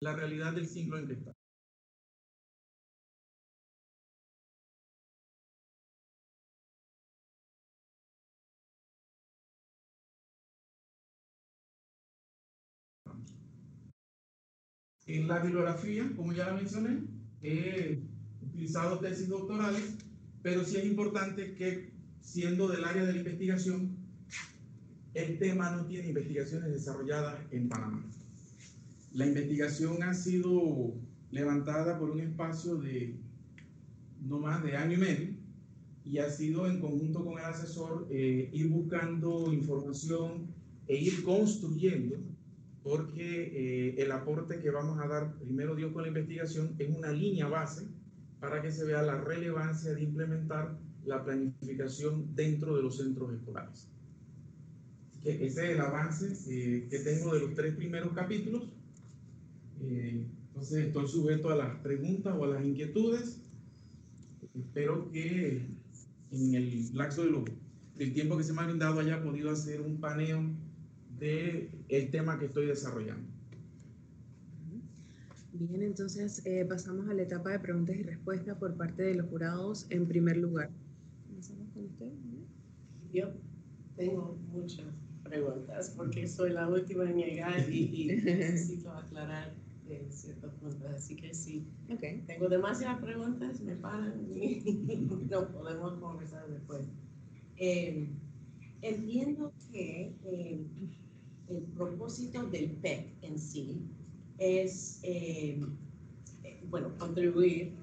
la realidad del siglo en que está. En la bibliografía, como ya la mencioné, he utilizado tesis doctorales, pero sí es importante que, siendo del área de la investigación, el tema no tiene investigaciones desarrolladas en Panamá. La investigación ha sido levantada por un espacio de no más de año y medio, y ha sido en conjunto con el asesor ir buscando información e ir construyendo, porque el aporte que vamos a dar, primero Dios, con la investigación es una línea base para que se vea la relevancia de implementar la planificación dentro de los centros escolares. Ese es el avance que tengo de los 3 primeros capítulos. Entonces estoy sujeto a las preguntas o a las inquietudes. Espero que en el lapso del tiempo que se me ha brindado haya podido hacer un paneo del tema que estoy desarrollando. Bien, entonces pasamos a la etapa de preguntas y respuestas por parte de los jurados en primer lugar. ¿Comenzamos con usted? Bien. tengo muchas preguntas porque soy la última en llegar y necesito aclarar ciertos puntos. Así que si tengo demasiadas preguntas, me paran y no podemos conversar después. Entiendo que el propósito del PEC en sí es, bueno, contribuir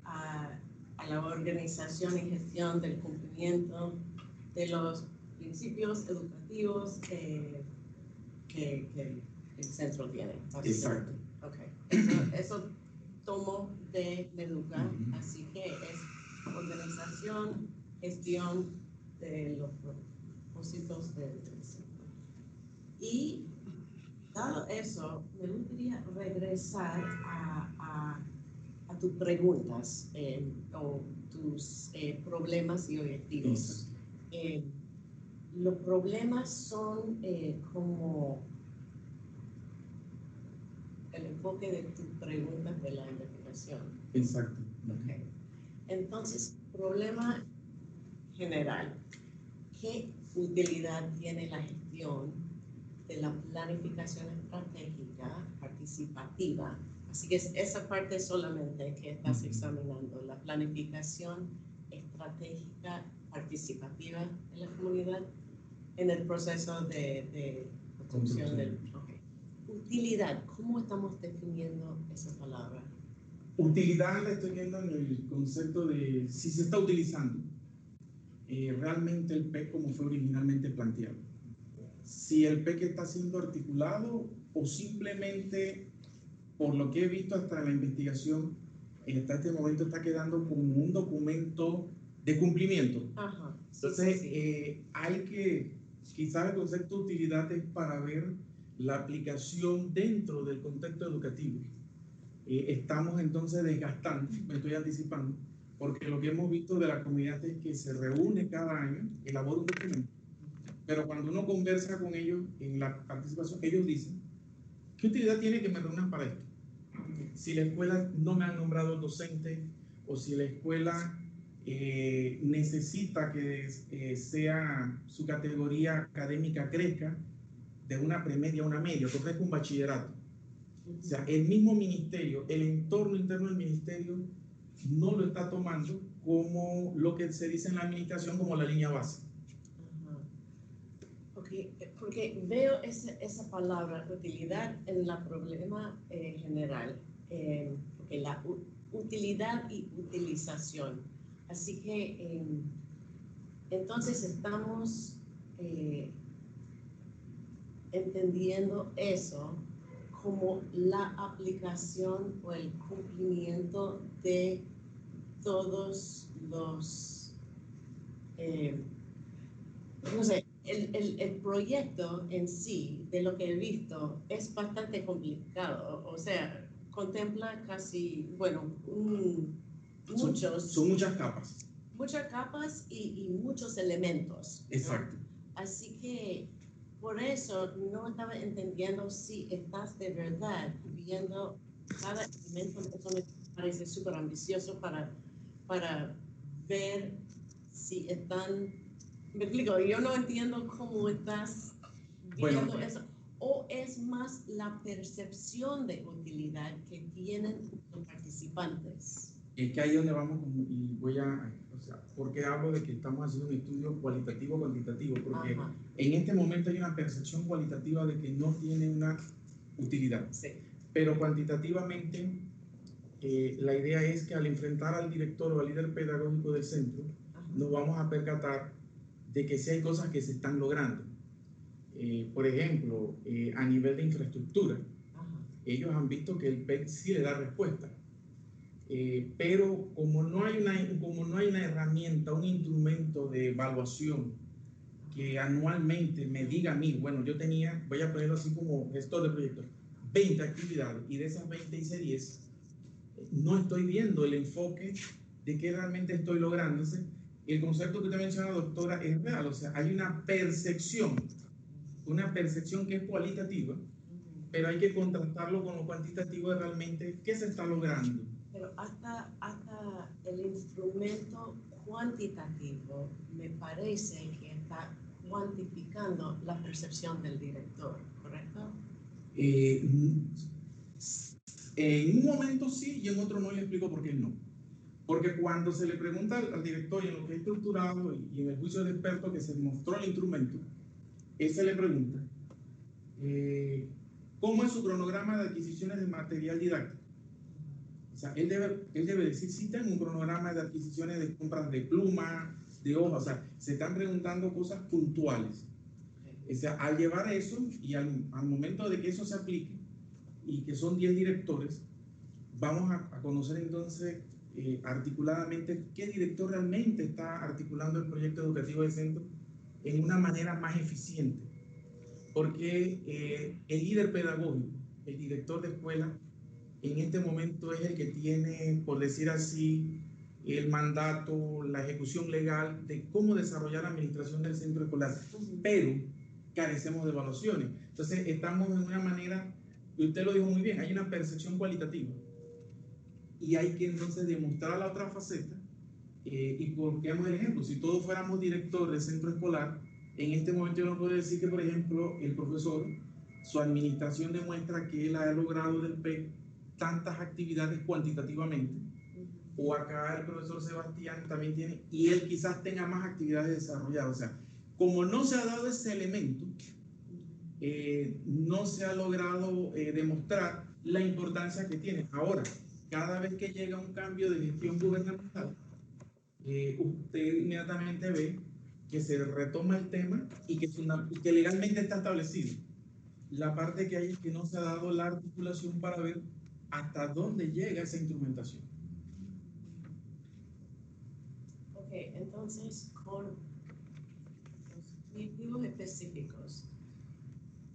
a la organización y gestión del cumplimiento de los principios educativos que el centro tiene. Exacto. Okay. Eso tomo de Meduca, así que es organización, gestión de los propósitos del centro. Y dado eso, me gustaría regresar a tus preguntas o tus problemas y objetivos. Los problemas son como el enfoque de tus preguntas de la investigación. Exacto. Okay. Entonces, problema general. ¿Qué utilidad tiene la gestión de la planificación estratégica participativa? Así que es esa parte solamente que estás examinando, la planificación estratégica participativa en la comunidad en el proceso de construcción del... Okay. Utilidad, ¿cómo estamos definiendo esa palabra? Utilidad la estoy viendo en el concepto de si se está utilizando realmente el PEC como fue originalmente planteado. Si el PEC está siendo articulado o simplemente, por lo que he visto hasta la investigación, hasta este momento está quedando como un documento de cumplimiento. Ajá. Entonces, hay que, quizás el concepto de utilidad es para ver la aplicación dentro del contexto educativo. Estamos entonces desgastando, me estoy anticipando, porque lo que hemos visto de la comunidad es que se reúne cada año, elabora un documento, pero cuando uno conversa con ellos en la participación, ellos dicen, ¿qué utilidad tiene que me reúnan para esto? Si la escuela no me han nombrado docente, o si la escuela necesita que sea su categoría académica crezca de una premedia a una media, que ofrezca un bachillerato. O sea, el mismo ministerio, el entorno interno del ministerio no lo está tomando como lo que se dice en la administración como la línea base. Okay, porque veo esa palabra utilidad en la problema general, porque la utilidad y utilización. Así que entonces estamos entendiendo eso como la aplicación o el cumplimiento de todos los, no sé, el proyecto en sí, de lo que he visto, es bastante complicado. O sea, contempla casi, bueno, muchos... Son muchas capas. Muchas capas y muchos elementos. Exacto. ¿No? Así que por eso no estaba entendiendo si estás de verdad viendo cada elemento. Eso me parece súper ambicioso para ver si están... Me explico, yo no entiendo cómo estás viendo eso. ¿O es más la percepción de utilidad que tienen los participantes? Es que ahí es donde vamos y voy a... O sea, ¿por qué hablo de que estamos haciendo un estudio cualitativo-cuantitativo? Porque en este momento hay una percepción cualitativa de que no tiene una utilidad. Sí. Pero cuantitativamente, la idea es que al enfrentar al director o al líder pedagógico del centro, nos vamos a percatar de que sí hay cosas que se están logrando. Por ejemplo, a nivel de infraestructura, ellos han visto que el PEC sí le da respuesta. Pero como no hay una herramienta, un instrumento de evaluación que anualmente me diga a mí, bueno, yo tenía, voy a ponerlo así como gestor de proyectos, 20 actividades y de esas 20 hice 10, no estoy viendo el enfoque de qué realmente estoy logrando. El concepto que usted menciona, doctora, es real, o sea, hay una percepción que es cualitativa, pero hay que contrastarlo con lo cuantitativo de realmente qué se está logrando. Pero hasta el instrumento cuantitativo me parece que está cuantificando la percepción del director, ¿correcto? En un momento sí y en otro no, le explico por qué no. Porque cuando se le pregunta al director y en lo que es estructurado y en el juicio de experto que se mostró el instrumento, se le pregunta ¿cómo es su cronograma de adquisiciones de material didáctico? O sea, él debe decir si tengo un cronograma de adquisiciones de compras de plumas, de hojas, o sea, se están preguntando cosas puntuales. O sea, al llevar eso y al momento de que eso se aplique y que son 10 directores, vamos a conocer entonces articuladamente qué director realmente está articulando el proyecto educativo de centro en una manera más eficiente. Porque el líder pedagógico, el director de escuela, en este momento es el que tiene, por decir así, el mandato, la ejecución legal de cómo desarrollar la administración del centro escolar, pero carecemos de evaluaciones. Entonces estamos en una manera, y usted lo dijo muy bien, hay una percepción cualitativa y hay que entonces demostrar la otra faceta. Y pongamos el ejemplo, si todos fuéramos directores de centro escolar, en este momento yo no puedo decir que, por ejemplo, el profesor, su administración demuestra que él ha logrado del PEC tantas actividades cuantitativamente, o acá el profesor Sebastián también tiene, y él quizás tenga más actividades desarrolladas. O sea, como no se ha dado ese elemento, no se ha logrado demostrar la importancia que tiene. Ahora, cada vez que llega un cambio de gestión gubernamental, usted inmediatamente ve que se retoma el tema y que legalmente está establecido. La parte que hay es que no se ha dado la articulación para ver hasta dónde llega esa instrumentación. Ok, entonces con los objetivos específicos,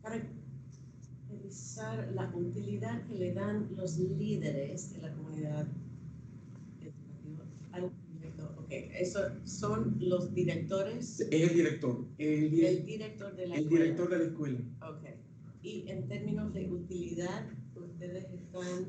para revisar la utilidad que le dan los líderes de la comunidad educativa al proyecto. Ok, esos son los directores. Es el director. El director de la escuela. El director de la escuela. Ok. Y en términos de utilidad, ustedes están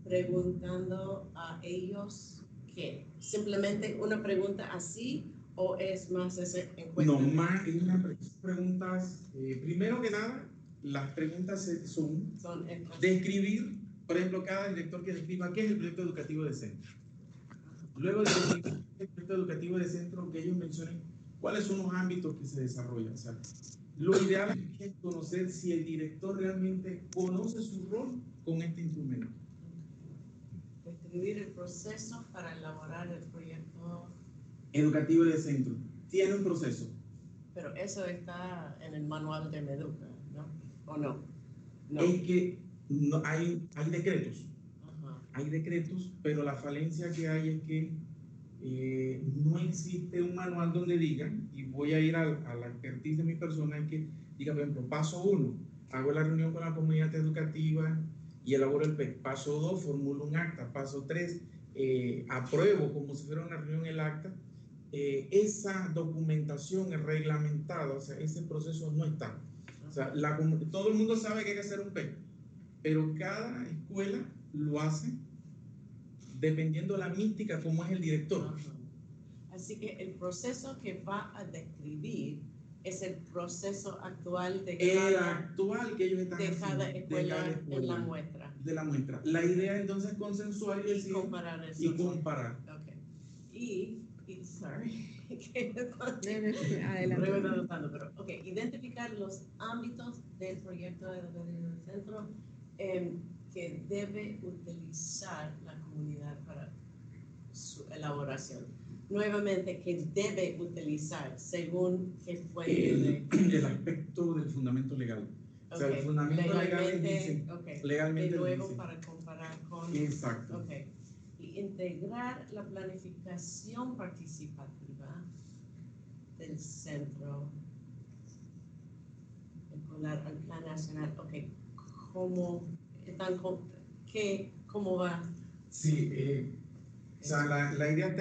preguntando a ellos qué. ¿Simplemente una pregunta así o es más ese encuentro? No, más es una preguntas. Primero que nada, las preguntas son describir, por ejemplo, cada director que describa qué es el proyecto educativo de centro. Luego de describir el proyecto educativo de centro, que ellos mencionen cuáles son los ámbitos que se desarrollan. O sea, lo ideal es conocer si el director realmente conoce su rol con este instrumento. Describir el proceso para elaborar el proyecto educativo de centro. Tiene un proceso. Pero eso está en el manual de Meduca, ¿no? ¿O no? No. Es que no, hay decretos. Ajá. Hay decretos, pero la falencia que hay es que no existe un manual donde diga, y voy a ir a la expertise de mi persona, es que diga, por ejemplo, paso 1, hago la reunión con la comunidad educativa y elaboro el PEC. Paso 2, formulo un acta. Paso 3, apruebo como si fuera una reunión el acta. Esa documentación es reglamentada, o sea, ese proceso no está. O sea, todo el mundo sabe que hay que hacer un PEC, pero cada escuela lo hace dependiendo de la mística, como es el director. Ajá. Así que el proceso que va a describir es el proceso actual de actual que ellos están de haciendo, cada escuela, de cada escuela en la muestra. De la muestra. La idea entonces es consensuar y decir, comparar eso. Y comparar. Okay. Y sorry. Adelante. Pero, okay, identificar los ámbitos del proyecto educativo del centro que debe utilizar la comunidad para su elaboración. Nuevamente, que debe utilizar según qué fuente el aspecto del fundamento legal. O sea, el fundamento legal dice, legalmente de nuevo dice. para comparar con... Exacto. Okay. Y integrar la planificación participativa del centro escolar al plan nacional. Ok, ¿cómo va? Sí, o sea, la idea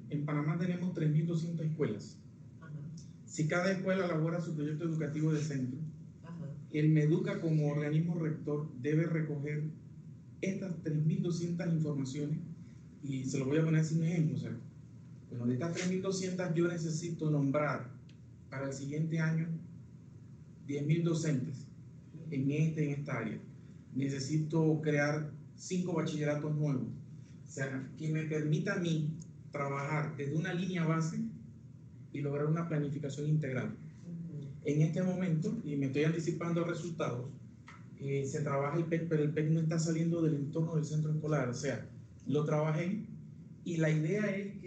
en Panamá tenemos 3.200 escuelas. Ajá. Si cada escuela elabora su proyecto educativo de centro, Ajá. el Meduca como organismo rector debe recoger estas 3.200 informaciones y se lo voy a poner sin ejemplo. O sea, pues de estas 3.200 yo necesito nombrar para el siguiente año 10.000 docentes en esta área. Necesito crear 5 bachilleratos nuevos. O sea, que me permita a mí trabajar desde una línea base y lograr una planificación integral. En este momento, y me estoy anticipando resultados, se trabaja el PEC, pero el PEC no está saliendo del entorno del centro escolar. O sea, lo trabajé y la idea es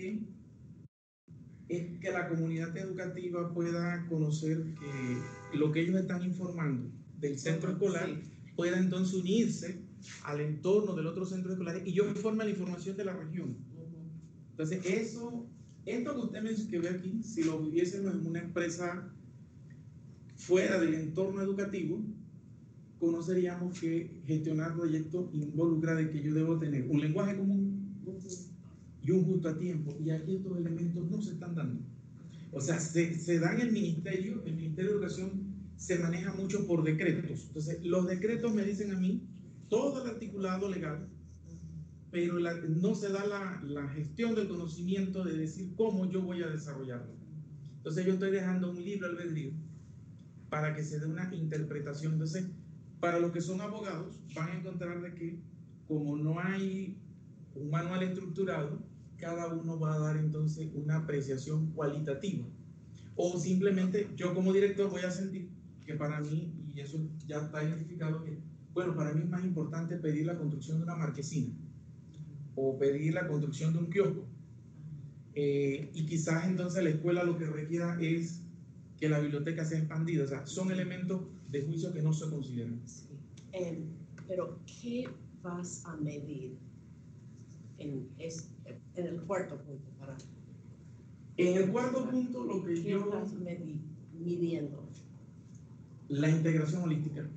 que la comunidad educativa pueda conocer que lo que ellos están informando del centro escolar pueda entonces unirse al entorno del otro centro escolar y yo forme la información de la región. Entonces, esto que usted que ve aquí, si lo viviésemos en una empresa fuera del entorno educativo, conoceríamos que gestionar proyectos involucra de que yo debo tener un lenguaje común y un justo a tiempo, y aquí estos elementos no se están dando. O sea, se da en el Ministerio de Educación se maneja mucho por decretos. Entonces, los decretos me dicen a mí todo el articulado legal, pero no se da la gestión del conocimiento de decir cómo yo voy a desarrollarlo. Entonces, yo estoy dejando un libre albedrío para que se dé una interpretación. Entonces, para los que son abogados, van a encontrar de que como no hay un manual estructurado, cada uno va a dar entonces una apreciación cualitativa. O simplemente yo como director voy a sentir que para mí, y eso ya está identificado, que bueno, para mí es más importante pedir la construcción de una marquesina o pedir la construcción de un kiosco. Y quizás entonces la escuela lo que requiera es que la biblioteca sea expandida. O sea, son elementos de juicio que no se consideran. Sí. Pero, ¿qué vas a medir en el cuarto punto? En el cuarto punto, lo que ¿Qué estás midiendo? La integración holística.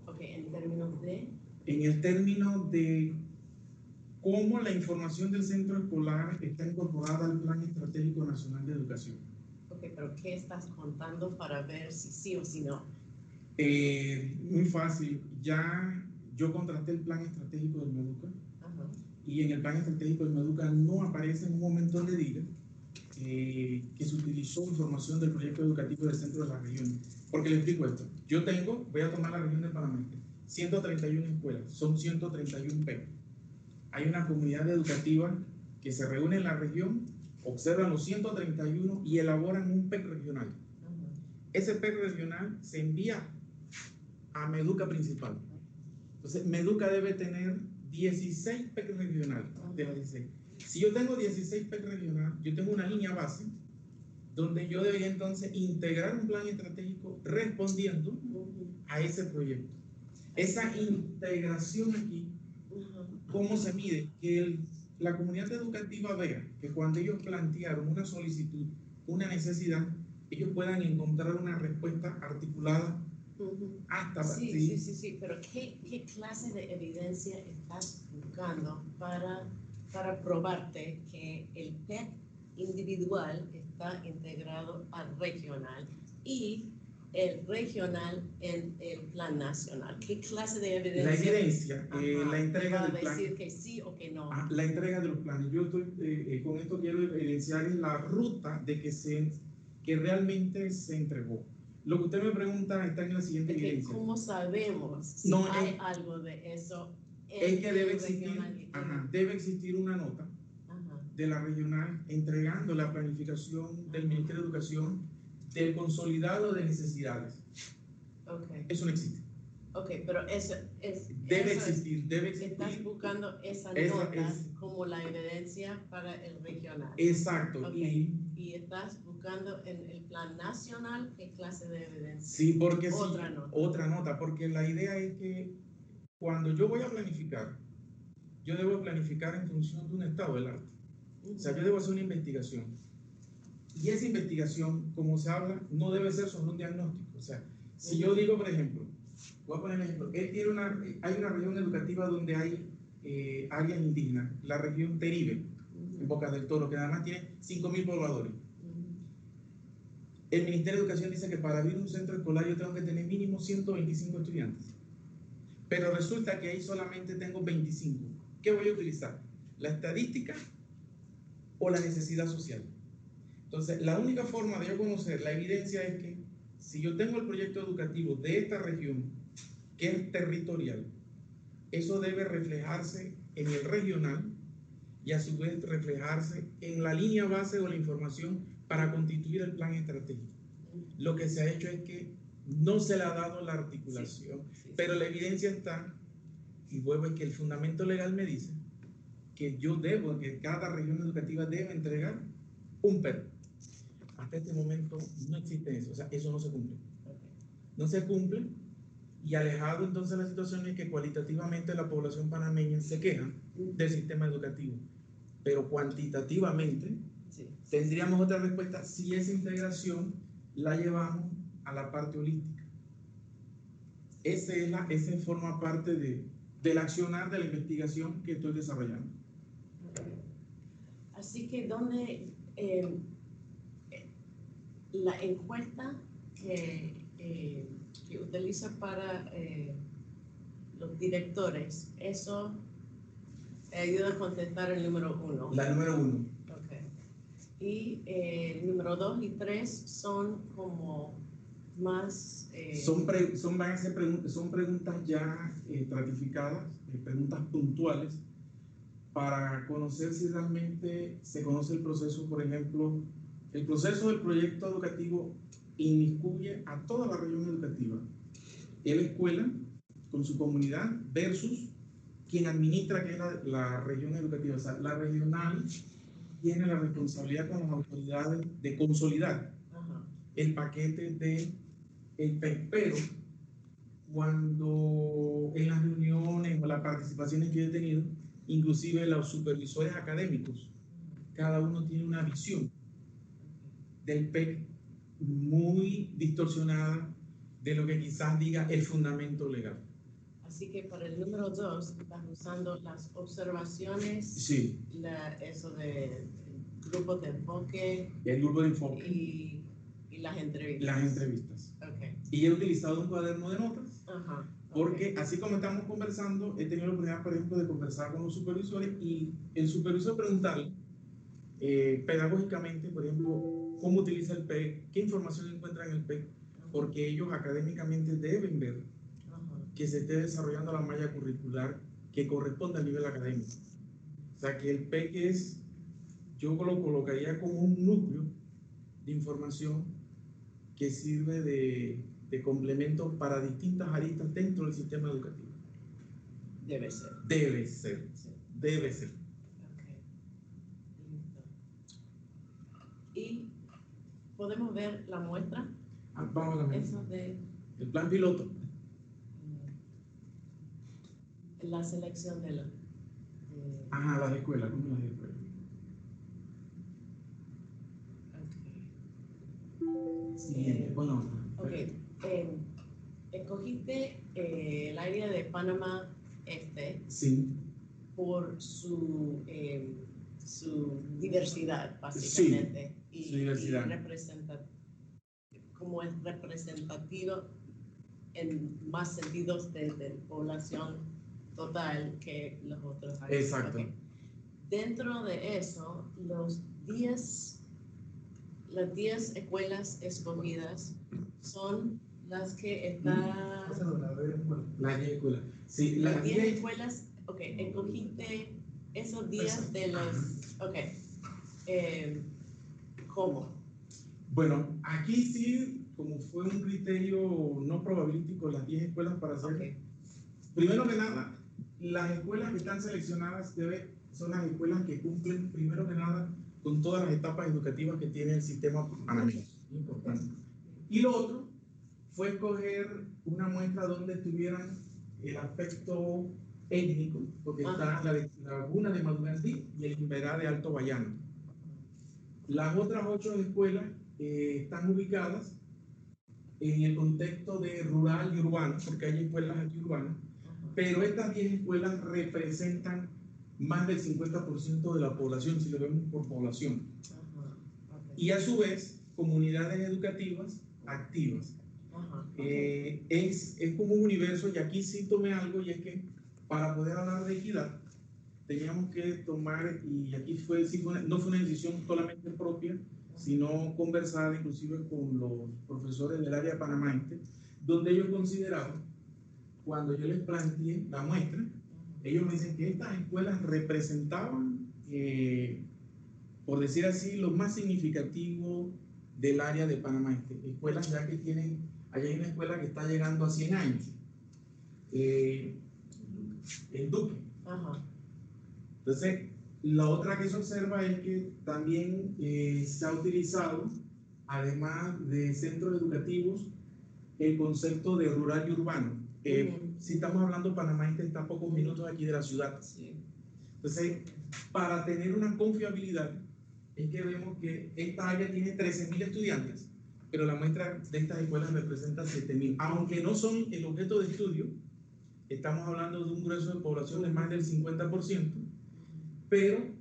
Ok, en términos de... En el término de cómo la información del centro escolar está incorporada al Plan Estratégico Nacional de Educación. Ok, pero ¿qué estás contando para ver si sí o si no? Muy fácil. Ya yo contraté el Plan Estratégico del MEDUCA. Y en el Plan Estratégico del MEDUCA no aparece en un momento donde diga que se utilizó información del proyecto educativo del centro de la región. Porque le explico esto. Voy a tomar la región de Panamá, 131 escuelas, son 131 PEC. Hay una comunidad educativa que se reúne en la región, observan los 131 y elaboran un PEC regional. Ese PEC regional se envía a MEDUCA principal. Entonces, MEDUCA debe tener 16 PEC regional de las 16. Si yo tengo 16 PEC regional, yo tengo una línea base donde yo debería entonces integrar un plan estratégico respondiendo a ese proyecto. Esa integración aquí, ¿cómo se mide? Que la comunidad educativa vea que cuando ellos plantearon una solicitud, una necesidad, ellos puedan encontrar una respuesta articulada hasta partir. Sí, pero ¿qué clase de evidencia estás buscando para probarte que el PEC individual está integrado al regional y el regional en el plan nacional? ¿Qué clase de evidencia? La evidencia, la entrega del plan. ¿Va a decir que sí o que no? La entrega de los planes. Yo estoy, con esto quiero evidenciar la ruta de que realmente se entregó. Lo que usted me pregunta está en la siguiente evidencia. ¿Cómo sabemos si hay algo de eso? Es que debe existir una nota de la regional entregando la planificación del Ministerio de Educación del consolidado de necesidades. Eso no existe. Pero eso debe existir. Estás buscando esa nota como la evidencia para el regional. Exacto. Y estás buscando en el plan nacional qué clase de evidencia. Sí, porque otra nota, porque la idea es que cuando yo voy a planificar, yo debo planificar en función de un estado del arte. O sea, yo debo hacer una investigación. Y esa investigación, como se habla, no debe ser sobre un diagnóstico. O sea, si yo digo, por ejemplo, voy a poner un ejemplo, hay una región educativa donde hay áreas indígenas, la región Teribe, en Bocas del Toro, que además tiene 5.000 pobladores. El Ministerio de Educación dice que para abrir un centro escolar yo tengo que tener mínimo 125 estudiantes. Pero resulta que ahí solamente tengo 25. ¿Qué voy a utilizar? ¿La estadística o la necesidad social? Entonces, la única forma de yo conocer la evidencia es que si yo tengo el proyecto educativo de esta región, que es territorial, eso debe reflejarse en el regional y a su vez reflejarse en la línea base o la información para constituir el plan estratégico. Lo que se ha hecho es que no se le ha dado la articulación, pero la evidencia está, y vuelvo es que el fundamento legal me dice que que cada región educativa debe entregar un PER. Hasta este momento no existe eso, o sea, eso no se cumple. No se cumple, y alejado entonces la situación es que cualitativamente la población panameña se queja del sistema educativo, pero cuantitativamente tendríamos otra respuesta si esa integración la llevamos a la parte holística. Ese forma parte del accionar de la investigación que estoy desarrollando. Así que donde la encuesta que utiliza para los directores, eso te ayuda a contestar el número 1. La número 1. Okay. Y número 2 y 3 son como más... Son preguntas ya estratificadas, preguntas puntuales, para conocer si realmente se conoce el proceso. Por ejemplo, el proceso del proyecto educativo inmiscuye a toda la región educativa. Es la escuela con su comunidad versus quien administra, que es la región educativa. O sea, la regional tiene la responsabilidad con las autoridades de consolidar el paquete del PEC, pero cuando en las reuniones o las participaciones que yo he tenido, inclusive los supervisores académicos, cada uno tiene una visión del PEC muy distorsionada de lo que quizás diga el fundamento legal. Así que para el número 2 estás usando las observaciones, sí, eso de grupos de enfoque, el grupo de enfoque y las entrevistas. Las entrevistas. Okay. Y he utilizado un cuaderno de notas, porque okay, así como estamos conversando, he tenido la oportunidad, por ejemplo, de conversar con los supervisores y el supervisor preguntarle pedagógicamente, por ejemplo, cómo utiliza el PEC, qué información encuentra en el PEC, porque ellos académicamente deben ver que se esté desarrollando la malla curricular que corresponde al nivel académico. O sea, que el PEC yo lo colocaría como un núcleo de información que sirve de complemento para distintas aristas dentro del sistema educativo. Debe ser. Debe ser. Sí. Debe ser. Okay. Listo. Y podemos ver la muestra. Vamos a ver. Eso de... El plan piloto. La selección de la... las escuelas. ¿Cómo las escuelas? Siguiente, bueno. Ok, escogiste el área de Panamá Este, sí, por su diversidad, básicamente, sí, su diversidad. Y como es representativo en más sentidos de población total que los otros áreas. Exacto. Okay. Dentro de eso, las 10 escuelas escogidas son las que están... Las 10 escuelas. Sí, las 10 escuelas, ok, escogiste esos días de los... Ok. ¿Cómo? Bueno, aquí sí, como fue un criterio no probabilístico, las 10 escuelas para hacer... Okay. Primero que nada, las escuelas que están seleccionadas son las escuelas que cumplen, primero que nada, con todas las etapas educativas que tiene el sistema panameño. Importante. Y lo otro fue escoger una muestra donde tuvieran el aspecto étnico, porque está la Laguna de Madugandí y el Imberá de Alto Bayano. Las otras 8 escuelas están ubicadas en el contexto de rural y urbano, porque hay escuelas aquí urbanas, pero estas 10 escuelas representan más del 50% de la población, si lo vemos por población. Y a su vez, comunidades educativas activas. Es como un universo, y aquí sí tomé algo, y es que para poder hablar de equidad, teníamos que tomar, y aquí no fue una decisión solamente propia, sino conversada inclusive con los profesores del área de Panamá Este, donde ellos consideraban, cuando yo les planteé la muestra, ellos me dicen que estas escuelas representaban, por decir así, lo más significativo del área de Panamá Este. Escuelas ya que tienen, allá hay una escuela que está llegando a 100 años, en Duque. Ajá. Entonces, la otra que se observa es que también se ha utilizado, además de centros educativos, el concepto de rural y urbano. Si estamos hablando, Panamá Este está a pocos minutos aquí de la ciudad. Sí. Entonces, para tener una confiabilidad, es que vemos que esta área tiene 13.000 estudiantes, pero la muestra de estas escuelas representa 7.000. Aunque no son el objeto de estudio, estamos hablando de un grueso de población de más del 50%, pero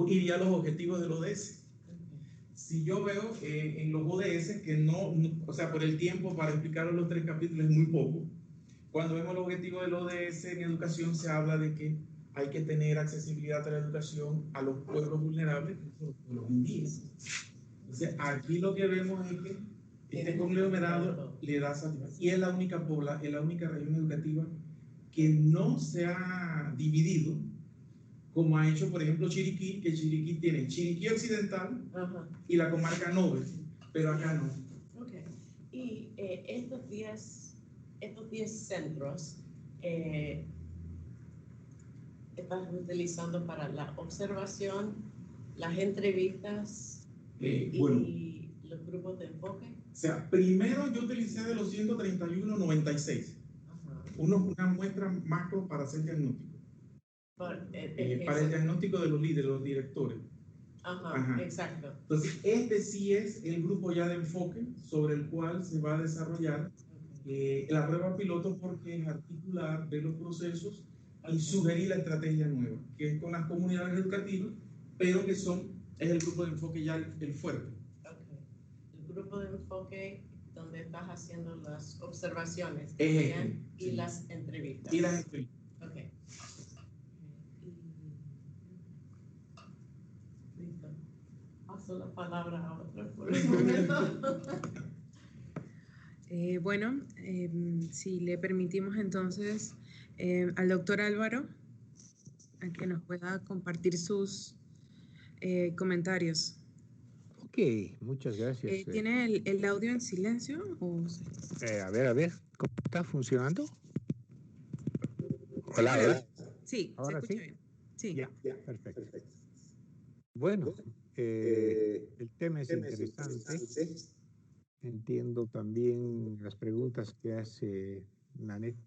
iría a los objetivos del ODS. Si yo veo en los ODS que no, o sea, por el tiempo para explicar los 3 capítulos es muy poco. Cuando vemos los objetivos del ODS en educación, se habla de que hay que tener accesibilidad a la educación a los pueblos vulnerables, los indígenas. Entonces, aquí lo que vemos es que este conglomerado le da satisfacción. Y es la única región educativa que no se ha dividido, como ha hecho, por ejemplo, Chiriquí, que Chiriquí tiene Chiriquí Occidental y la comarca Nove, pero acá no. Okay. Y estos 10 centros estás utilizando para la observación, las entrevistas Bueno, y los grupos de enfoque. O sea, primero yo utilicé de los 131, 96. Una muestra macro para hacer diagnóstico. Para el diagnóstico de los líderes, los directores. Ajá, exacto. Entonces, este sí es el grupo ya de enfoque sobre el cual se va a desarrollar la prueba piloto, porque es articular, ver los procesos y sugerir la estrategia nueva, que es con las comunidades educativas, pero que es el grupo de enfoque ya el fuerte. Okay. El grupo de enfoque donde estás haciendo las observaciones y las entrevistas. Y las entrevistas. Okay. Listo. Paso la palabra a otro por el momento. Bueno, si le permitimos entonces al doctor Álvaro a que nos pueda compartir sus comentarios. Ok, muchas gracias. ¿Tiene el audio en silencio? O... a ver, ¿cómo está funcionando? Hola. Sí, ¿ahora se escucha sí? bien. Sí. Ya, perfecto. Bueno, el tema es interesante. Entiendo también las preguntas que hace Nanette,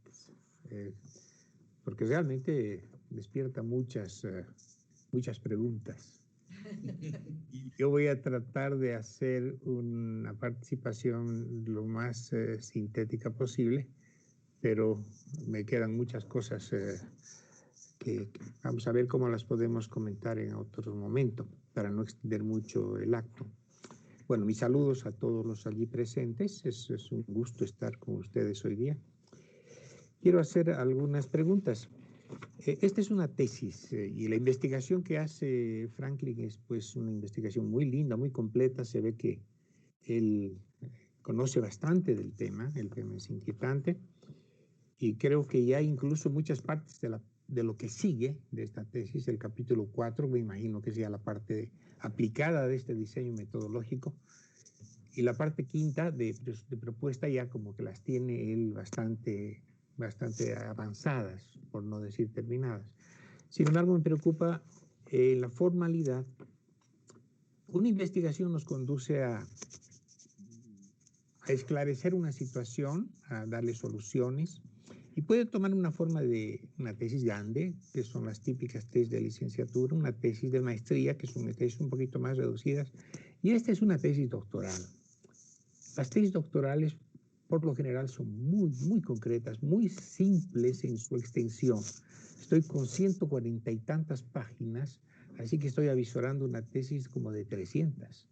porque realmente despierta muchas preguntas. Y yo voy a tratar de hacer una participación lo más sintética posible, pero me quedan muchas cosas que vamos a ver cómo las podemos comentar en otro momento, para no extender mucho el acto. Bueno, mis saludos a todos los allí presentes. Es un gusto estar con ustedes hoy día. Quiero hacer algunas preguntas. Esta es una tesis y la investigación que hace Franklin es pues una investigación muy linda, muy completa. Se ve que él conoce bastante del tema. El tema es inquietante y creo que ya incluso muchas partes de lo que sigue de esta tesis, el capítulo 4, me imagino que sea la parte aplicada de este diseño metodológico, y la parte quinta de propuesta ya como que las tiene él bastante avanzadas, por no decir terminadas. Sin embargo, me preocupa la formalidad. Una investigación nos conduce a esclarecer una situación, a darle soluciones, y puede tomar una forma de una tesis grande, que son las típicas tesis de licenciatura, una tesis de maestría, que son tesis un poquito más reducidas, y esta es una tesis doctoral. Las tesis doctorales, por lo general, son muy concretas, muy simples en su extensión. Estoy con 140 y tantas páginas, así que estoy avisorando una tesis como de 300.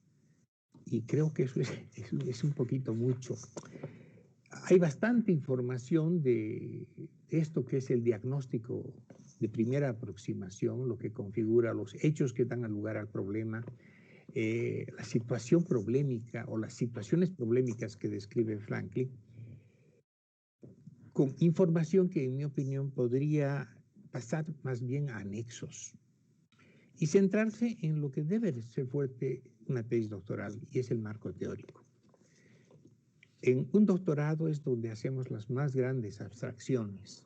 Y creo que eso es un poquito mucho. Hay bastante información de esto que es el diagnóstico de primera aproximación, lo que configura los hechos que dan lugar al problema, la situación problemática o las situaciones problemáticas que describe Franklin, con información que en mi opinión podría pasar más bien a anexos y centrarse en lo que debe ser fuerte una tesis doctoral, y es el marco teórico. En un doctorado es donde hacemos las más grandes abstracciones,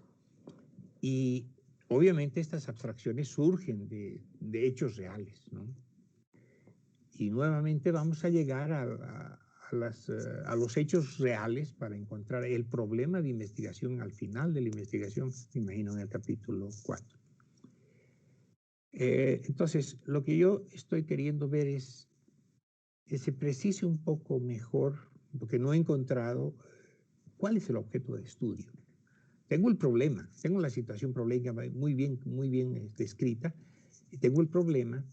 y obviamente estas abstracciones surgen de hechos reales, ¿no? Y nuevamente vamos a llegar a los hechos reales para encontrar el problema de investigación al final de la investigación, me imagino en el capítulo 4. Entonces, lo que yo estoy queriendo ver es que se precise un poco mejor, porque no he encontrado cuál es el objeto de estudio. Tengo el problema, tengo la situación problemática muy bien descrita, y tengo el problema,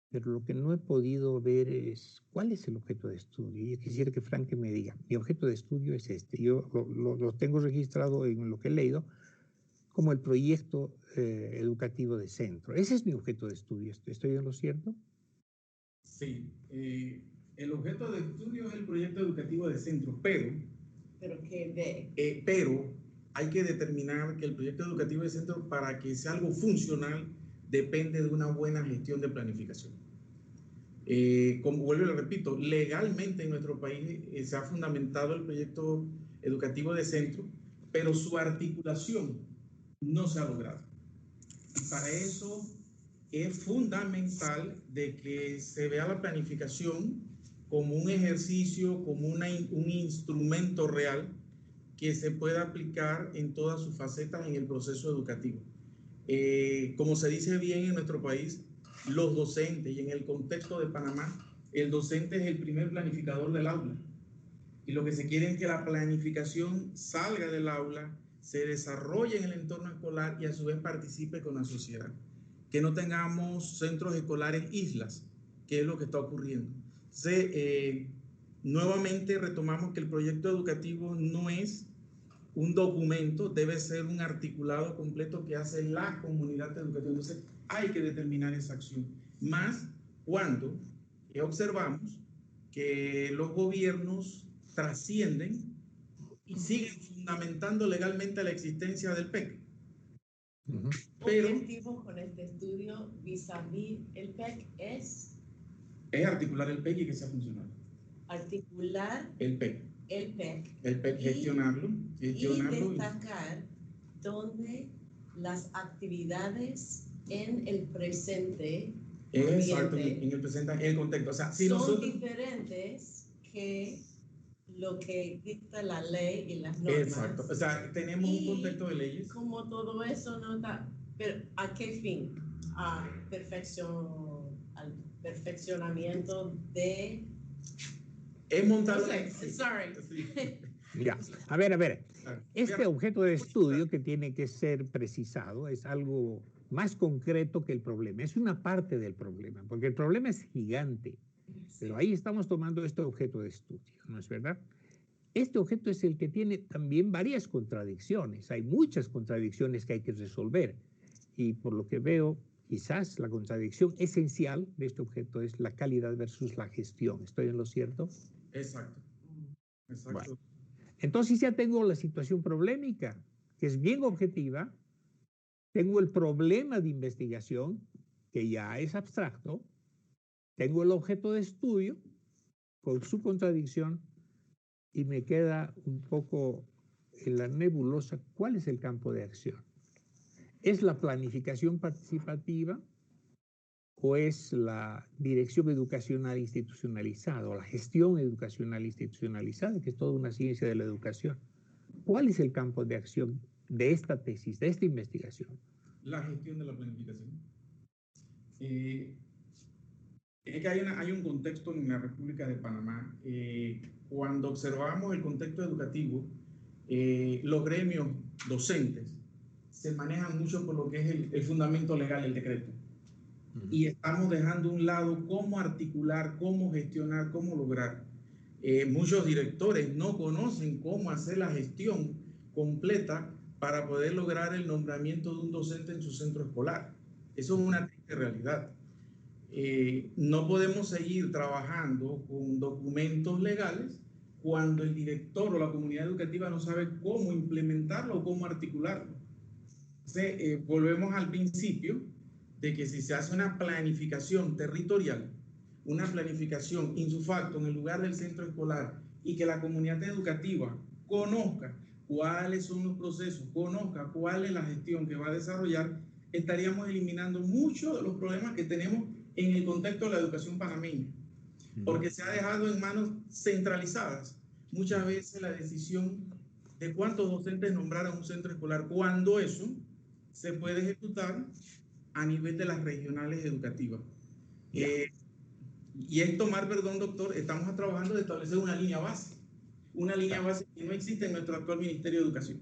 pero lo que no he podido ver es cuál es el objeto de estudio. Y quisiera que Frank me diga, mi objeto de estudio es este. Yo lo tengo registrado en lo que he leído como el proyecto educativo de centro. Ese es mi objeto de estudio. ¿Estoy en lo cierto? Sí, el objeto de estudio es el proyecto educativo de centro, pero hay que determinar que el proyecto educativo de centro, para que sea algo funcional, depende de una buena gestión de planificación. Como vuelvo y lo repito, legalmente en nuestro país se ha fundamentado el proyecto educativo de centro, pero su articulación no se ha logrado. Y para eso es fundamental de que se vea la planificación como un ejercicio, como un instrumento real que se pueda aplicar en todas sus facetas en el proceso educativo. Como se dice bien en nuestro país, los docentes, y en el contexto de Panamá, el docente es el primer planificador del aula. Y lo que se quiere es que la planificación salga del aula, se desarrolle en el entorno escolar y a su vez participe con la sociedad. Que no tengamos centros escolares islas, que es lo que está ocurriendo. Entonces, nuevamente retomamos que el proyecto educativo no es un documento, debe ser un articulado completo que hace la comunidad educativa. Entonces, hay que determinar esa acción. Más cuando observamos que los gobiernos trascienden y siguen fundamentando legalmente la existencia del PEC. Pero el objetivo con este estudio vis-a-vis el PEC es articular el PEC y que sea funcional. Articular el PEC. El PEC. El PEC, gestionarlo. Y destacar dónde las actividades en el presente. Exacto, en el presente, en el contexto. O sea, si son diferentes que lo que dicta la ley y las normas. Exacto, o sea, tenemos un contexto de leyes. Como todo eso no está, pero ¿a qué fin? Al perfeccionamiento de... Es montado... Sorry. Ya, a ver. Este objeto de estudio que tiene que ser precisado es algo más concreto que el problema. Es una parte del problema, porque el problema es gigante. Pero ahí estamos tomando este objeto de estudio, ¿no es verdad? Este objeto es el que tiene también varias contradicciones. Hay muchas contradicciones que hay que resolver. Y por lo que veo, quizás la contradicción esencial de este objeto es la calidad versus la gestión. ¿Estoy en lo cierto? Exacto. Bueno, entonces ya tengo la situación problemática, que es bien objetiva. Tengo el problema de investigación, que ya es abstracto. Tengo el objeto de estudio con su contradicción y me queda un poco en la nebulosa cuál es el campo de acción. ¿Es la planificación participativa o es la dirección educacional institucionalizada o la gestión educacional institucionalizada, que es toda una ciencia de la educación? ¿Cuál es el campo de acción de esta tesis, de esta investigación? La gestión de la planificación. Es que hay un contexto en la República de Panamá. Cuando observamos el contexto educativo, los gremios docentes se manejan mucho por lo que es el fundamento legal, el decreto. Y estamos dejando a un lado cómo articular, cómo gestionar, cómo lograr. Muchos directores no conocen cómo hacer la gestión completa para poder lograr el nombramiento de un docente en su centro escolar. Eso es una triste realidad. No podemos seguir trabajando con documentos legales cuando el director o la comunidad educativa no sabe cómo implementarlo o cómo articularlo. Entonces, volvemos al principio de que si se hace una planificación territorial, una planificación in su facto en el lugar del centro escolar y que la comunidad educativa conozca cuáles son los procesos, conozca cuál es la gestión que va a desarrollar, estaríamos eliminando muchos de los problemas que tenemos en el contexto de la educación panameña, porque se ha dejado en manos centralizadas muchas veces la decisión de cuántos docentes nombrar a un centro escolar, cuando eso se puede ejecutar a nivel de las regionales educativas. Y es tomar, perdón, doctor, estamos trabajando de establecer una línea base que no existe en nuestro actual Ministerio de Educación.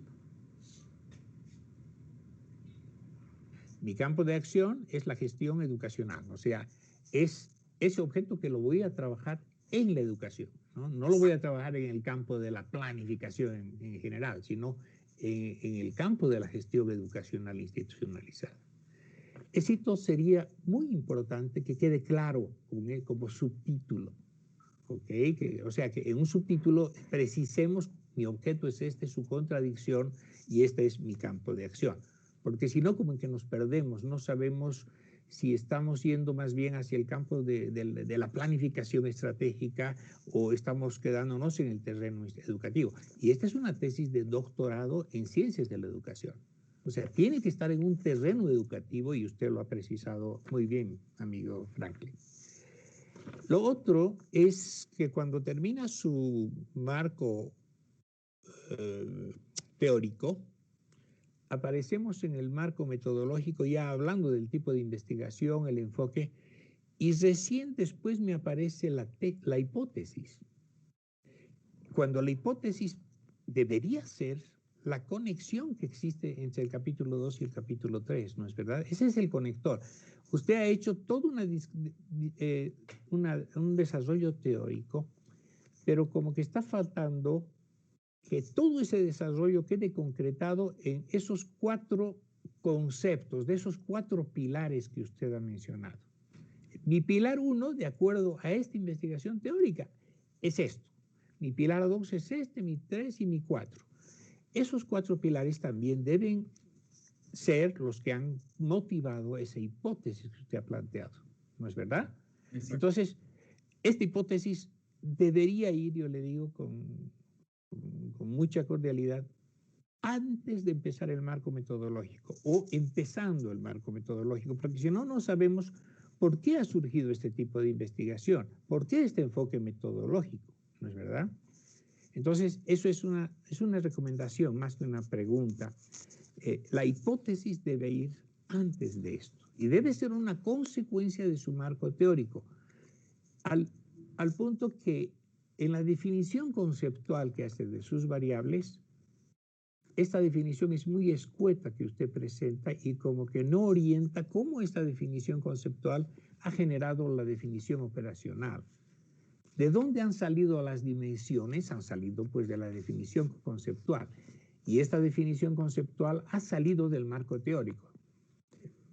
Mi campo de acción es la gestión educacional, o sea, es ese objeto que lo voy a trabajar en la educación, ¿no? No lo voy a trabajar en el campo de la planificación en general, sino en el campo de la gestión educacional institucionalizada. Esto sería muy importante que quede claro como subtítulo, ¿okay? O sea, que en un subtítulo precisemos mi objeto es este, su contradicción, y este es mi campo de acción. Porque si no, como que nos perdemos, no sabemos si estamos yendo más bien hacia el campo de la planificación estratégica o estamos quedándonos en el terreno educativo. Y esta es una tesis de doctorado en ciencias de la educación. O sea, tiene que estar en un terreno educativo y usted lo ha precisado muy bien, amigo Franklin. Lo otro es que cuando termina su marco teórico, aparecemos en el marco metodológico ya hablando del tipo de investigación, el enfoque, y recién después me aparece la hipótesis. Cuando la hipótesis debería ser la conexión que existe entre el capítulo 2 y el capítulo 3, ¿no es verdad? Ese es el conector. Usted ha hecho todo un desarrollo teórico, pero como que está faltando que todo ese desarrollo quede concretado en esos 4 conceptos, de esos 4 pilares que usted ha mencionado. Mi pilar 1, de acuerdo a esta investigación teórica, es esto. Mi pilar 2 es este, mi 3 y mi 4. Esos 4 pilares también deben ser los que han motivado esa hipótesis que usted ha planteado, ¿no es verdad? Exacto. Entonces, esta hipótesis debería ir, yo le digo, con mucha cordialidad, antes de empezar el marco metodológico o empezando el marco metodológico, porque si no, no sabemos por qué ha surgido este tipo de investigación, por qué este enfoque metodológico, ¿no es verdad? Entonces, eso es una recomendación más que una pregunta. La hipótesis debe ir antes de esto y debe ser una consecuencia de su marco teórico, al punto que en la definición conceptual que hace de sus variables, esta definición es muy escueta que usted presenta y como que no orienta cómo esta definición conceptual ha generado la definición operacional. ¿De dónde han salido las dimensiones? Han salido pues de la definición conceptual. Y esta definición conceptual ha salido del marco teórico.